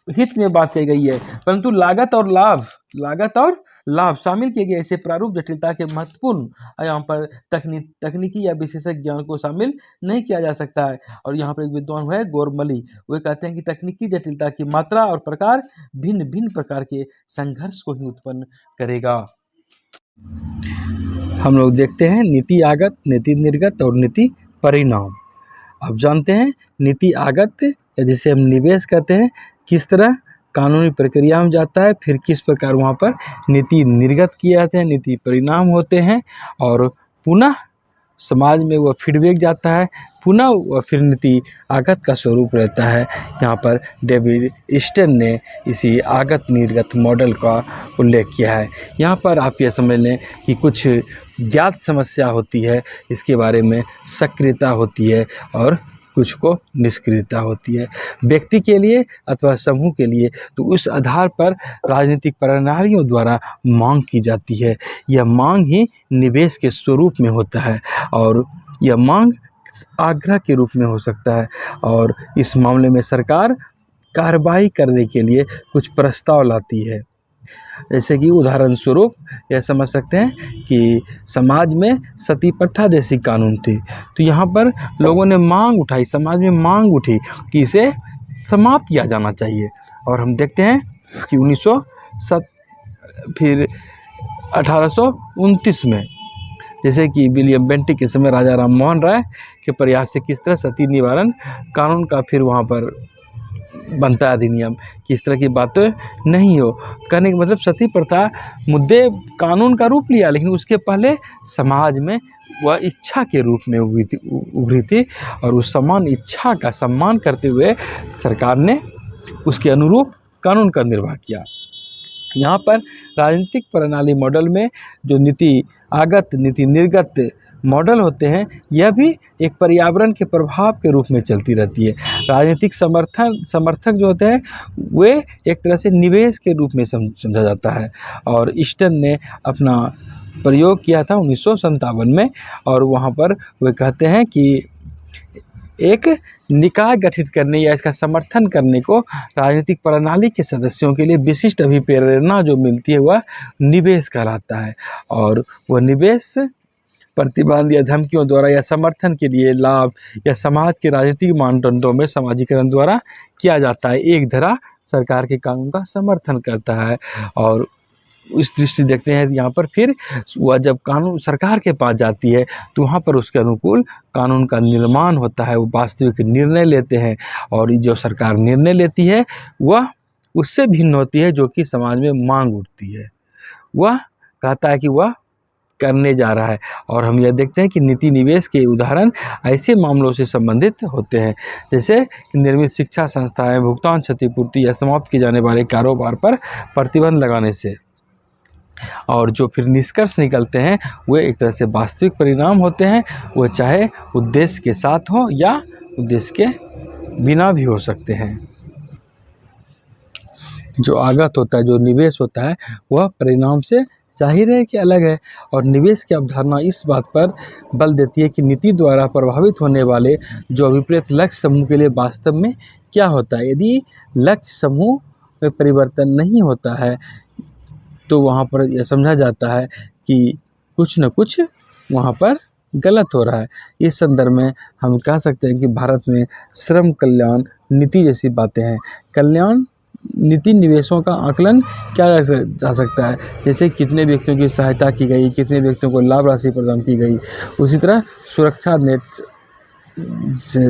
हित में बात कही गई है। परंतु लागत और लाभ शामिल किए गए ऐसे प्रारूप जटिलता के महत्वपूर्ण यहाँ पर तकनीकी या विशेषज्ञ ज्ञान को शामिल नहीं किया जा सकता है। और यहाँ पर एक विद्वान है गोरमली, वे कहते हैं कि तकनीकी जटिलता की मात्रा और प्रकार भिन्न भिन्न प्रकार के संघर्ष को ही उत्पन्न करेगा। हम लोग देखते हैं नीति आगत, नीति निर्गत और नीति परिणाम। अब जानते हैं नीति आगत जिसे हम निवेश कहते हैं किस तरह कानूनी प्रक्रिया में जाता है, फिर किस प्रकार वहाँ पर नीति निर्गत किए जाते हैं, नीति परिणाम होते हैं, और पुनः समाज में वह फीडबैक जाता है, पुनः वह फिर नीति आगत का स्वरूप रहता है। यहाँ पर डेविड स्टर्न ने इसी आगत निर्गत मॉडल का उल्लेख किया है। यहाँ पर आप यह समझ लें कि कुछ ज्ञात समस्या होती है, इसके बारे में सक्रियता होती है और कुछ को निष्क्रियता होती है, व्यक्ति के लिए अथवा समूह के लिए। तो उस आधार पर राजनीतिक प्रणालियों द्वारा मांग की जाती है। यह मांग ही निवेश के स्वरूप में होता है, और यह मांग आग्रह के रूप में हो सकता है। और इस मामले में सरकार कार्रवाई करने के लिए कुछ प्रस्ताव लाती है। जैसे कि उदाहरण स्वरूप यह समझ सकते हैं कि समाज में सती प्रथा जैसी कानून थी, तो यहाँ पर लोगों ने मांग उठाई, समाज में मांग उठी कि इसे समाप्त किया जाना चाहिए। और हम देखते हैं कि 1829 में जैसे कि विलियम बेंटिक के समय राजा राम मोहन राय के प्रयास से किस तरह सती निवारण कानून का फिर वहाँ पर बनता है अधिनियम, कि इस तरह की बातें नहीं हो। कहने का मतलब सती प्रथा मुद्दे कानून का रूप लिया, लेकिन उसके पहले समाज में वह इच्छा के रूप में उभरी थी, और उस समान इच्छा का सम्मान करते हुए सरकार ने उसके अनुरूप कानून का निर्वाह किया। यहाँ पर राजनीतिक प्रणाली मॉडल में जो नीति आगत नीति निर्गत मॉडल होते हैं, यह भी एक पर्यावरण के प्रभाव के रूप में चलती रहती है। राजनीतिक समर्थक जो होते हैं वे एक तरह से निवेश के रूप में समझा जाता है। और ईस्टन ने अपना प्रयोग किया था 1957 में, और वहाँ पर वे कहते हैं कि एक निकाय गठित करने या इसका समर्थन करने को राजनीतिक प्रणाली के सदस्यों के लिए विशिष्ट अभिप्रेरणा जो मिलती है वह निवेश कहलाता है। और वह निवेश प्रतिबंध या धमकियों द्वारा या समर्थन के लिए लाभ या समाज के राजनीतिक मानदंडों में समाजीकरण द्वारा किया जाता है। एक धारा सरकार के कानून का समर्थन करता है। और इस दृष्टि देखते हैं यहाँ पर फिर वह जब कानून सरकार के पास जाती है तो वहाँ पर उसके अनुकूल कानून का निर्माण होता है, वो वास्तविक निर्णय लेते हैं। और जो सरकार निर्णय लेती है वह उससे भिन्न होती है जो कि समाज में मांग उठती है। वह कहता है कि वह करने जा रहा है। और हम यह देखते हैं कि नीति निवेश के उदाहरण ऐसे मामलों से संबंधित होते हैं जैसे निर्मित शिक्षा संस्थाएं, भुगतान क्षतिपूर्ति या समाप्त किए जाने वाले कारोबार पर प्रतिबंध लगाने से। और जो फिर निष्कर्ष निकलते हैं वे एक तरह से वास्तविक परिणाम होते हैं, वो चाहे उद्देश्य के साथ हो या उद्देश्य के बिना भी हो सकते हैं। जो आगत होता है, जो निवेश होता है, वह परिणाम से जाहिर है कि अलग है। और निवेश की अवधारणा इस बात पर बल देती है कि नीति द्वारा प्रभावित होने वाले जो अभिप्रेत लक्ष्य समूह के लिए वास्तव में क्या होता है। यदि लक्ष्य समूह में परिवर्तन नहीं होता है तो वहाँ पर यह समझा जाता है कि कुछ न कुछ वहाँ पर गलत हो रहा है। इस संदर्भ में हम कह सकते हैं कि भारत में श्रम कल्याण नीति जैसी बातें हैं। कल्याण नीति निवेशों का आकलन किया जा सकता है, जैसे कितने व्यक्तियों की सहायता की गई, कितने व्यक्तियों को लाभ राशि प्रदान की गई। उसी तरह सुरक्षा नेट से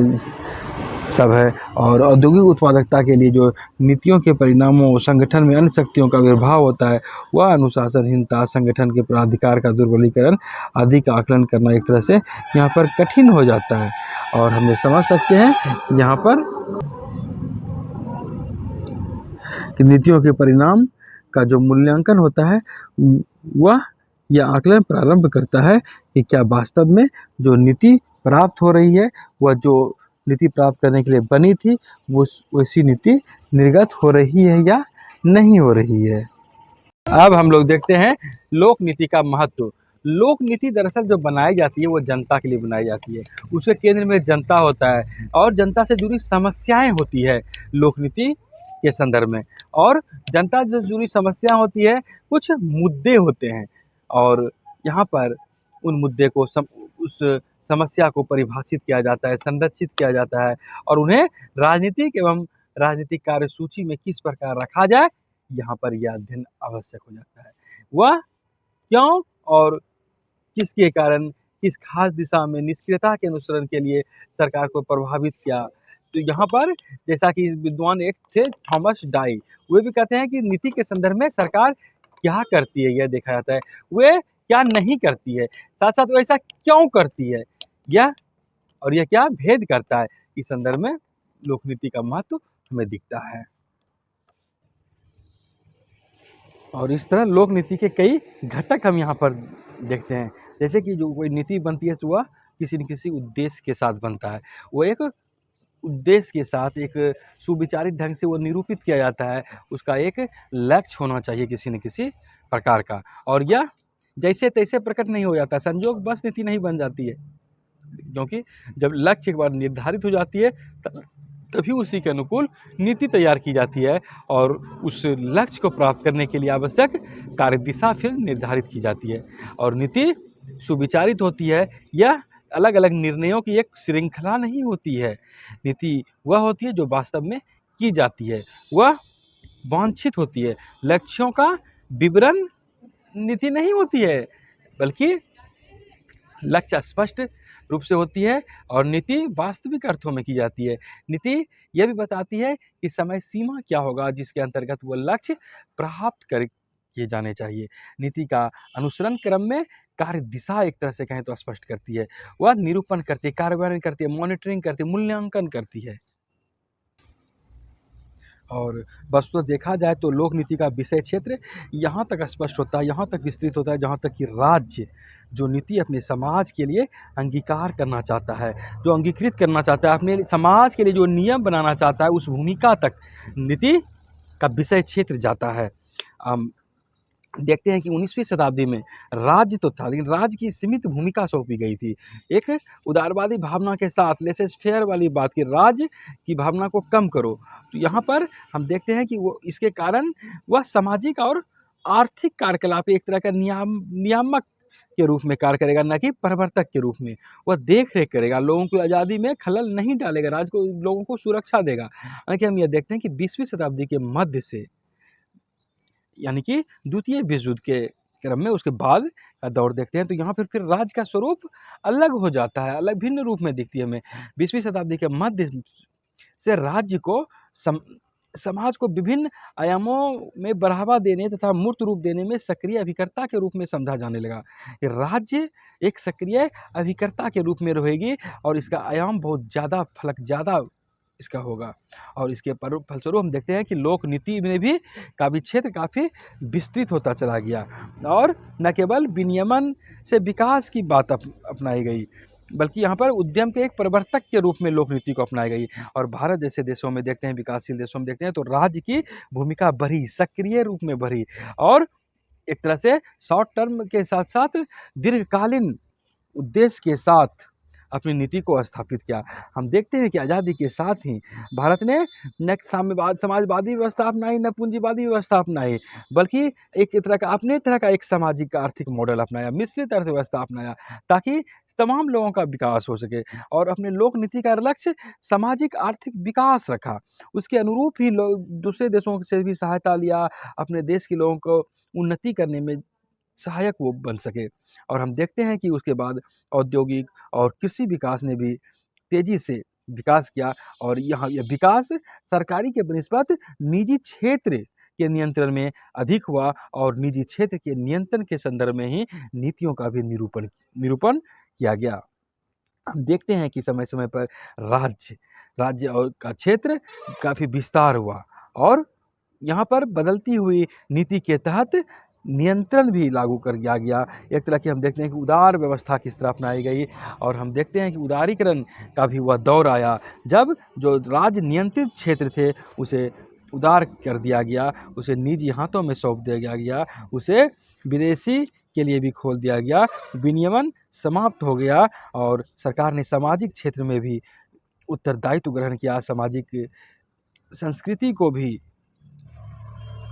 सब है। और औद्योगिक उत्पादकता के लिए जो नीतियों के परिणामों संगठन में अन्य शक्तियों का आविर्भाव होता है, वह अनुशासनहीनता, संगठन के प्राधिकार का दुर्बलीकरण आदि का आकलन करना एक तरह से यहाँ पर कठिन हो जाता है। और हम ये समझ सकते हैं यहाँ पर कि नीतियों के परिणाम का जो मूल्यांकन होता है वह यह आकलन प्रारंभ करता है कि क्या वास्तव में जो नीति प्राप्त हो रही है, वह जो नीति प्राप्त करने के लिए बनी थी वो वैसी नीति निर्गत हो रही है या नहीं हो रही है। अब हम लोग देखते हैं लोक नीति का महत्व। लोक नीति दरअसल जो बनाई जाती है वो जनता के लिए बनाई जाती है। उसके केंद्र में जनता होता है और जनता से जुड़ी समस्याएं होती है लोक नीति के संदर्भ में। और जनता से जुड़ी समस्या होती है, कुछ मुद्दे होते हैं और यहाँ पर उन मुद्दे को उस समस्या को परिभाषित किया जाता है, संरक्षित किया जाता है और उन्हें राजनीतिक एवं राजनीतिक कार्यसूची में किस प्रकार रखा जाए, यहाँ पर यह अध्ययन आवश्यक हो जाता है। वह क्यों और किसके कारण किस खास दिशा में निष्क्रियता के अनुसरण के लिए सरकार को प्रभावित किया। तो यहाँ पर जैसा कि विद्वान एक थे थॉमस डाई, वे भी कहते हैं कि नीति के संदर्भ में सरकार क्या करती है यह देखा जाता है, वे क्या नहीं करती है, साथ साथ वो ऐसा क्यों करती है, यह और यह क्या भेद करता है। इस संदर्भ में लोक नीति का महत्व हमें दिखता है। और इस तरह लोक नीति के कई घटक हम यहाँ पर देखते हैं। जैसे कि जो कोई नीति बनती है तो वह किसी न किसी उद्देश्य के साथ बनता है, वो एक उद्देश्य के साथ एक सुविचारित ढंग से वो निरूपित किया जाता है। उसका एक लक्ष्य होना चाहिए किसी न किसी प्रकार का, और यह जैसे तैसे प्रकट नहीं हो जाता, संजोग बस नीति नहीं बन जाती है, क्योंकि जब लक्ष्य एक बार निर्धारित हो जाती है तभी उसी के अनुकूल नीति तैयार की जाती है और उस लक्ष्य को प्राप्त करने के लिए आवश्यक कार्य दिशा फिर निर्धारित की जाती है। और नीति सुविचारित होती है, यह अलग अलग निर्णयों की एक श्रृंखला नहीं होती है। नीति वह होती है जो वास्तव में की जाती है, वह वांछित होती है। लक्ष्यों का विवरण नीति नहीं होती है, बल्कि लक्ष्य स्पष्ट रूप से होती है और नीति वास्तविक अर्थों में की जाती है। नीति यह भी बताती है कि समय सीमा क्या होगा जिसके अंतर्गत वो लक्ष्य प्राप्त किए जाने चाहिए। नीति का अनुसरण क्रम में कार्य दिशा एक तरह से कहें तो स्पष्ट करती है, वह निरूपण करती है, कार्यान्वयन करती है, मॉनिटरिंग करती है, मूल्यांकन करती है। और वस्तुतः देखा जाए तो लोक नीति का विषय क्षेत्र यहाँ तक स्पष्ट होता है, यहाँ तक विस्तृत होता है, जहाँ तक कि राज्य जो नीति अपने समाज के लिए अंगीकार करना चाहता है, जो अंगीकृत करना चाहता है, अपने समाज के लिए जो नियम बनाना चाहता है, उस भूमिका तक नीति का विषय क्षेत्र जाता है। हम देखते हैं कि 19वीं शताब्दी में राज्य तो था, लेकिन राज्य की सीमित भूमिका सौंपी गई थी एक उदारवादी भावना के साथ, लेसेस फेयर वाली बात कि राज्य की भावना को कम करो। तो यहाँ पर हम देखते हैं कि वो इसके कारण वह सामाजिक और आर्थिक कार्यकलाप एक तरह का नियामक के रूप में कार्य करेगा, न कि प्रवर्तक के रूप में। वह देख रेख करेगा, लोगों की आज़ादी में खलल नहीं डालेगा, राज्य को लोगों को सुरक्षा देगा। हालांकि हम यह देखते हैं कि 20वीं शताब्दी के मध्य से, यानी कि द्वितीय विश्व युद्ध के क्रम में उसके बाद का दौर देखते हैं, तो यहाँ फिर राज्य का स्वरूप अलग हो जाता है, अलग भिन्न रूप में दिखती है हमें। 20वीं शताब्दी के मध्य से राज्य को समाज को विभिन्न आयामों में बढ़ावा देने तथा मूर्त रूप देने में सक्रिय अभिकर्ता के रूप में समझा जाने लगा। राज्य एक सक्रिय अभिकर्ता के रूप में रहेगी और इसका आयाम बहुत ज़्यादा इसका होगा। और इसके फलस्वरूप हम देखते हैं कि लोक नीति में भी काफ़ी क्षेत्र काफ़ी विस्तृत होता चला गया और न केवल विनियमन से विकास की बात अपनाई गई, बल्कि यहाँ पर उद्यम के एक प्रवर्तक के रूप में लोक नीति को अपनाई गई। और भारत जैसे देशों में देखते हैं, विकासशील देशों में देखते हैं, तो राज्य की भूमिका बढ़ी, सक्रिय रूप में बढ़ी और एक तरह से शॉर्ट टर्म के साथ साथ दीर्घकालीन उद्देश्य के साथ अपनी नीति को स्थापित किया। हम देखते हैं कि आज़ादी के साथ ही भारत ने न समाजवादी व्यवस्था अपनाई, न पूंजीवादी व्यवस्था अपनाई, बल्कि एक तरह का अपने तरह का एक सामाजिक आर्थिक मॉडल अपनाया, मिश्रित अर्थव्यवस्था अपनाया, ताकि तमाम लोगों का विकास हो सके। और अपने लोक नीति का लक्ष्य सामाजिक आर्थिक विकास रखा। उसके अनुरूप ही लोग दूसरे देशों से भी सहायता लिया, अपने देश के लोगों को उन्नति करने में सहायक वो बन सके। और हम देखते हैं कि उसके बाद औद्योगिक और कृषि विकास ने भी तेज़ी से विकास किया और यहाँ यह विकास सरकारी के बनिस्बत निजी क्षेत्र के नियंत्रण में अधिक हुआ और निजी क्षेत्र के नियंत्रण के संदर्भ में ही नीतियों का भी निरूपण किया गया। हम देखते हैं कि समय समय पर राज्य और का क्षेत्र काफ़ी विस्तार हुआ और यहाँ पर बदलती हुई नीति के तहत नियंत्रण भी लागू कर दिया गया। एक तरह की हम देखते हैं कि उदार व्यवस्था किस तरह अपनाई गई और हम देखते हैं कि उदारीकरण का भी वह दौर आया जब जो राज्य नियंत्रित क्षेत्र थे उसे उदार कर दिया गया, उसे निजी हाथों में सौंप दिया गया, उसे विदेशी के लिए भी खोल दिया गया, विनियमन समाप्त हो गया और सरकार ने सामाजिक क्षेत्र में भी उत्तरदायित्व ग्रहण किया, सामाजिक संस्कृति को भी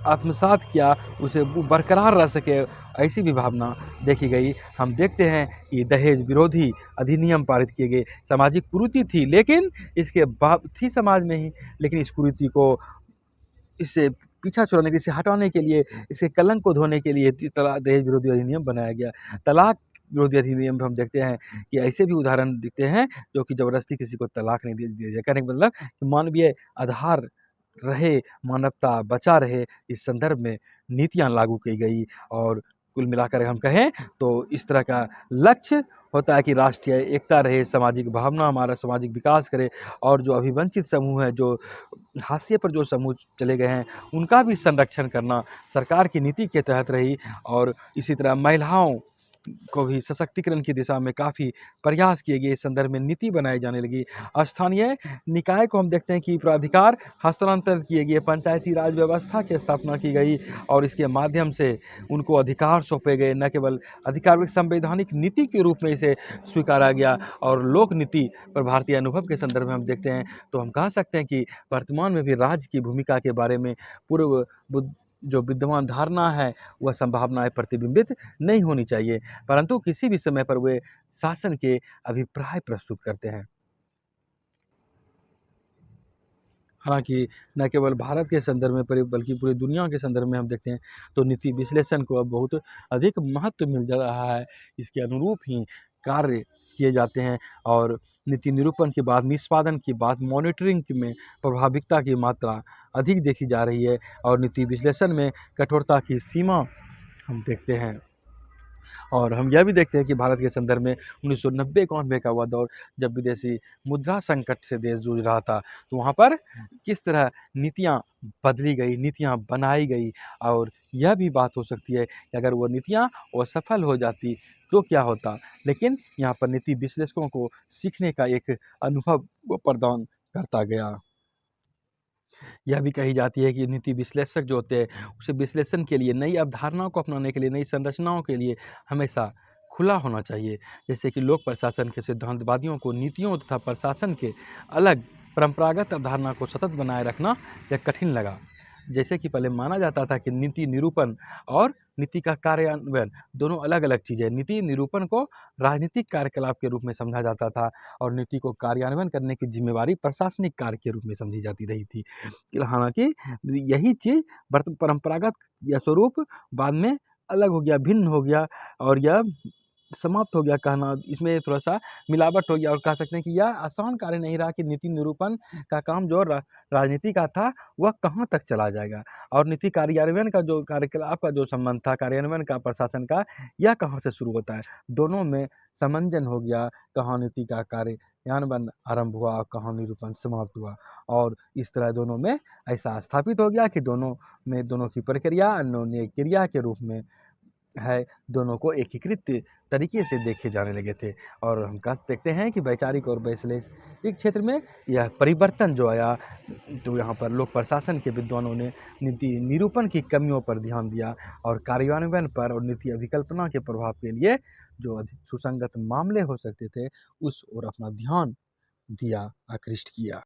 आत्मसात किया, उसे बरकरार रह सके, ऐसी भी भावना देखी गई। हम देखते हैं कि दहेज विरोधी अधिनियम पारित किए गए। सामाजिक कुरीति थी, लेकिन इसके थी समाज में ही, लेकिन इस कुरीति को इससे पीछा छुड़ाने के, इसे हटाने के लिए, इसके कलंक को धोने के लिए दहेज विरोधी अधिनियम बनाया गया। तलाक विरोधी अधिनियम हम देखते हैं कि ऐसे भी उदाहरण दिखते हैं जो कि ज़बरदस्ती किसी को तलाक नहीं दिया जाए। कहने का मतलब कि मानवीय आधार रहे, मानवता बचा रहे, इस संदर्भ में नीतियाँ लागू की गई। और कुल मिलाकर हम कहें तो इस तरह का लक्ष्य होता है कि राष्ट्रीय एकता रहे, सामाजिक भावना हमारा सामाजिक विकास करे और जो अभिवंचित समूह है, जो हाशिए पर जो समूह चले गए हैं, उनका भी संरक्षण करना सरकार की नीति के तहत रही। और इसी तरह महिलाओं को भी सशक्तिकरण की दिशा में काफ़ी प्रयास किए गए, इस संदर्भ में नीति बनाई जाने लगी। स्थानीय निकाय को हम देखते हैं कि प्राधिकार हस्तांतरित किए गए, पंचायती राज व्यवस्था की स्थापना की गई और इसके माध्यम से उनको अधिकार सौंपे गए, न केवल अधिकार, संवैधानिक नीति के रूप में इसे स्वीकारा गया। और लोक नीति पर भारतीय अनुभव के संदर्भ में हम देखते हैं तो हम कह सकते हैं कि वर्तमान में भी राज्य की भूमिका के बारे में पूर्व जो विद्यमान धारणा है वह संभावनाएं प्रतिबिंबित नहीं होनी चाहिए, परंतु किसी भी समय पर वे शासन के अभिप्राय प्रस्तुत करते हैं। हालांकि न केवल भारत के संदर्भ में बल्कि पूरी दुनिया के संदर्भ में हम देखते हैं तो नीति विश्लेषण को अब बहुत अधिक महत्व मिल जा रहा है। इसके अनुरूप ही कार्य किए जाते हैं और नीति निरूपण के बाद, निष्पादन की बात, मॉनिटरिंग में प्रभाविकता की मात्रा अधिक देखी जा रही है और नीति विश्लेषण में कठोरता की सीमा हम देखते हैं। और हम यह भी देखते हैं कि भारत के संदर्भ में 1990-91 का वह दौर जब विदेशी मुद्रा संकट से देश जूझ रहा था, तो वहाँ पर किस तरह नीतियाँ बदली गई, नीतियाँ बनाई गई। और यह भी बात हो सकती है कि अगर वो नीतियाँ असफल हो जाती तो क्या होता। लेकिन यहाँ पर नीति विश्लेषकों को सीखने का एक अनुभव वो प्रदान करता गया। यह भी कही जाती है कि नीति विश्लेषक जो होते हैं उसे विश्लेषण के लिए, नई अवधारणाओं को अपनाने के लिए, नई संरचनाओं के लिए हमेशा खुला होना चाहिए। जैसे कि लोक प्रशासन के सिद्धांतवादियों को नीतियों तथा प्रशासन के अलग परंपरागत अवधारणा को सतत बनाए रखना यह कठिन लगा। जैसे कि पहले माना जाता था कि नीति निरूपण और नीति का कार्यान्वयन दोनों अलग अलग चीज़ें हैं। नीति निरूपण को राजनीतिक कार्यकलाप के रूप में समझा जाता था और नीति को कार्यान्वयन करने की जिम्मेवारी प्रशासनिक कार्य के रूप में समझी जाती रही थी। हालांकि यही चीज़ परंपरागत या स्वरूप बाद में अलग हो गया, भिन्न हो गया और यह समाप्त हो गया कहना। इसमें थोड़ा-सा मिलावट हो गया और कह सकते हैं कि यह आसान कार्य नहीं रहा कि नीति निरूपण का काम जो राजनीति का था, वह कहाँ तक चला जाएगा और नीति कार्यान्वयन का जो कार्यकलाप का जो संबंध था, कार्यान्वयन का, प्रशासन का, यह कहाँ से शुरू होता है। दोनों में समंजन हो गया, कहाँ नीति का कार्यान्वयन आरंभ हुआ, कहाँ निरूपण समाप्त हुआ और इस तरह दोनों में ऐसा स्थापित हो गया कि दोनों की प्रक्रिया अन्योन्य क्रिया के रूप में है, दोनों को एकीकृत तरीके से देखे जाने लगे थे। और हम देखते हैं कि वैचारिक और वैश्लेषिक क्षेत्र में यह परिवर्तन जो आया, तो यहाँ पर लोक प्रशासन के विद्वानों ने नीति निरूपण की कमियों पर ध्यान दिया और कार्यान्वयन पर और नीति अभिकल्पना के प्रभाव के लिए जो अधिक सुसंगत मामले हो सकते थे, उस ओर अपना ध्यान दिया, आकृष्ट किया।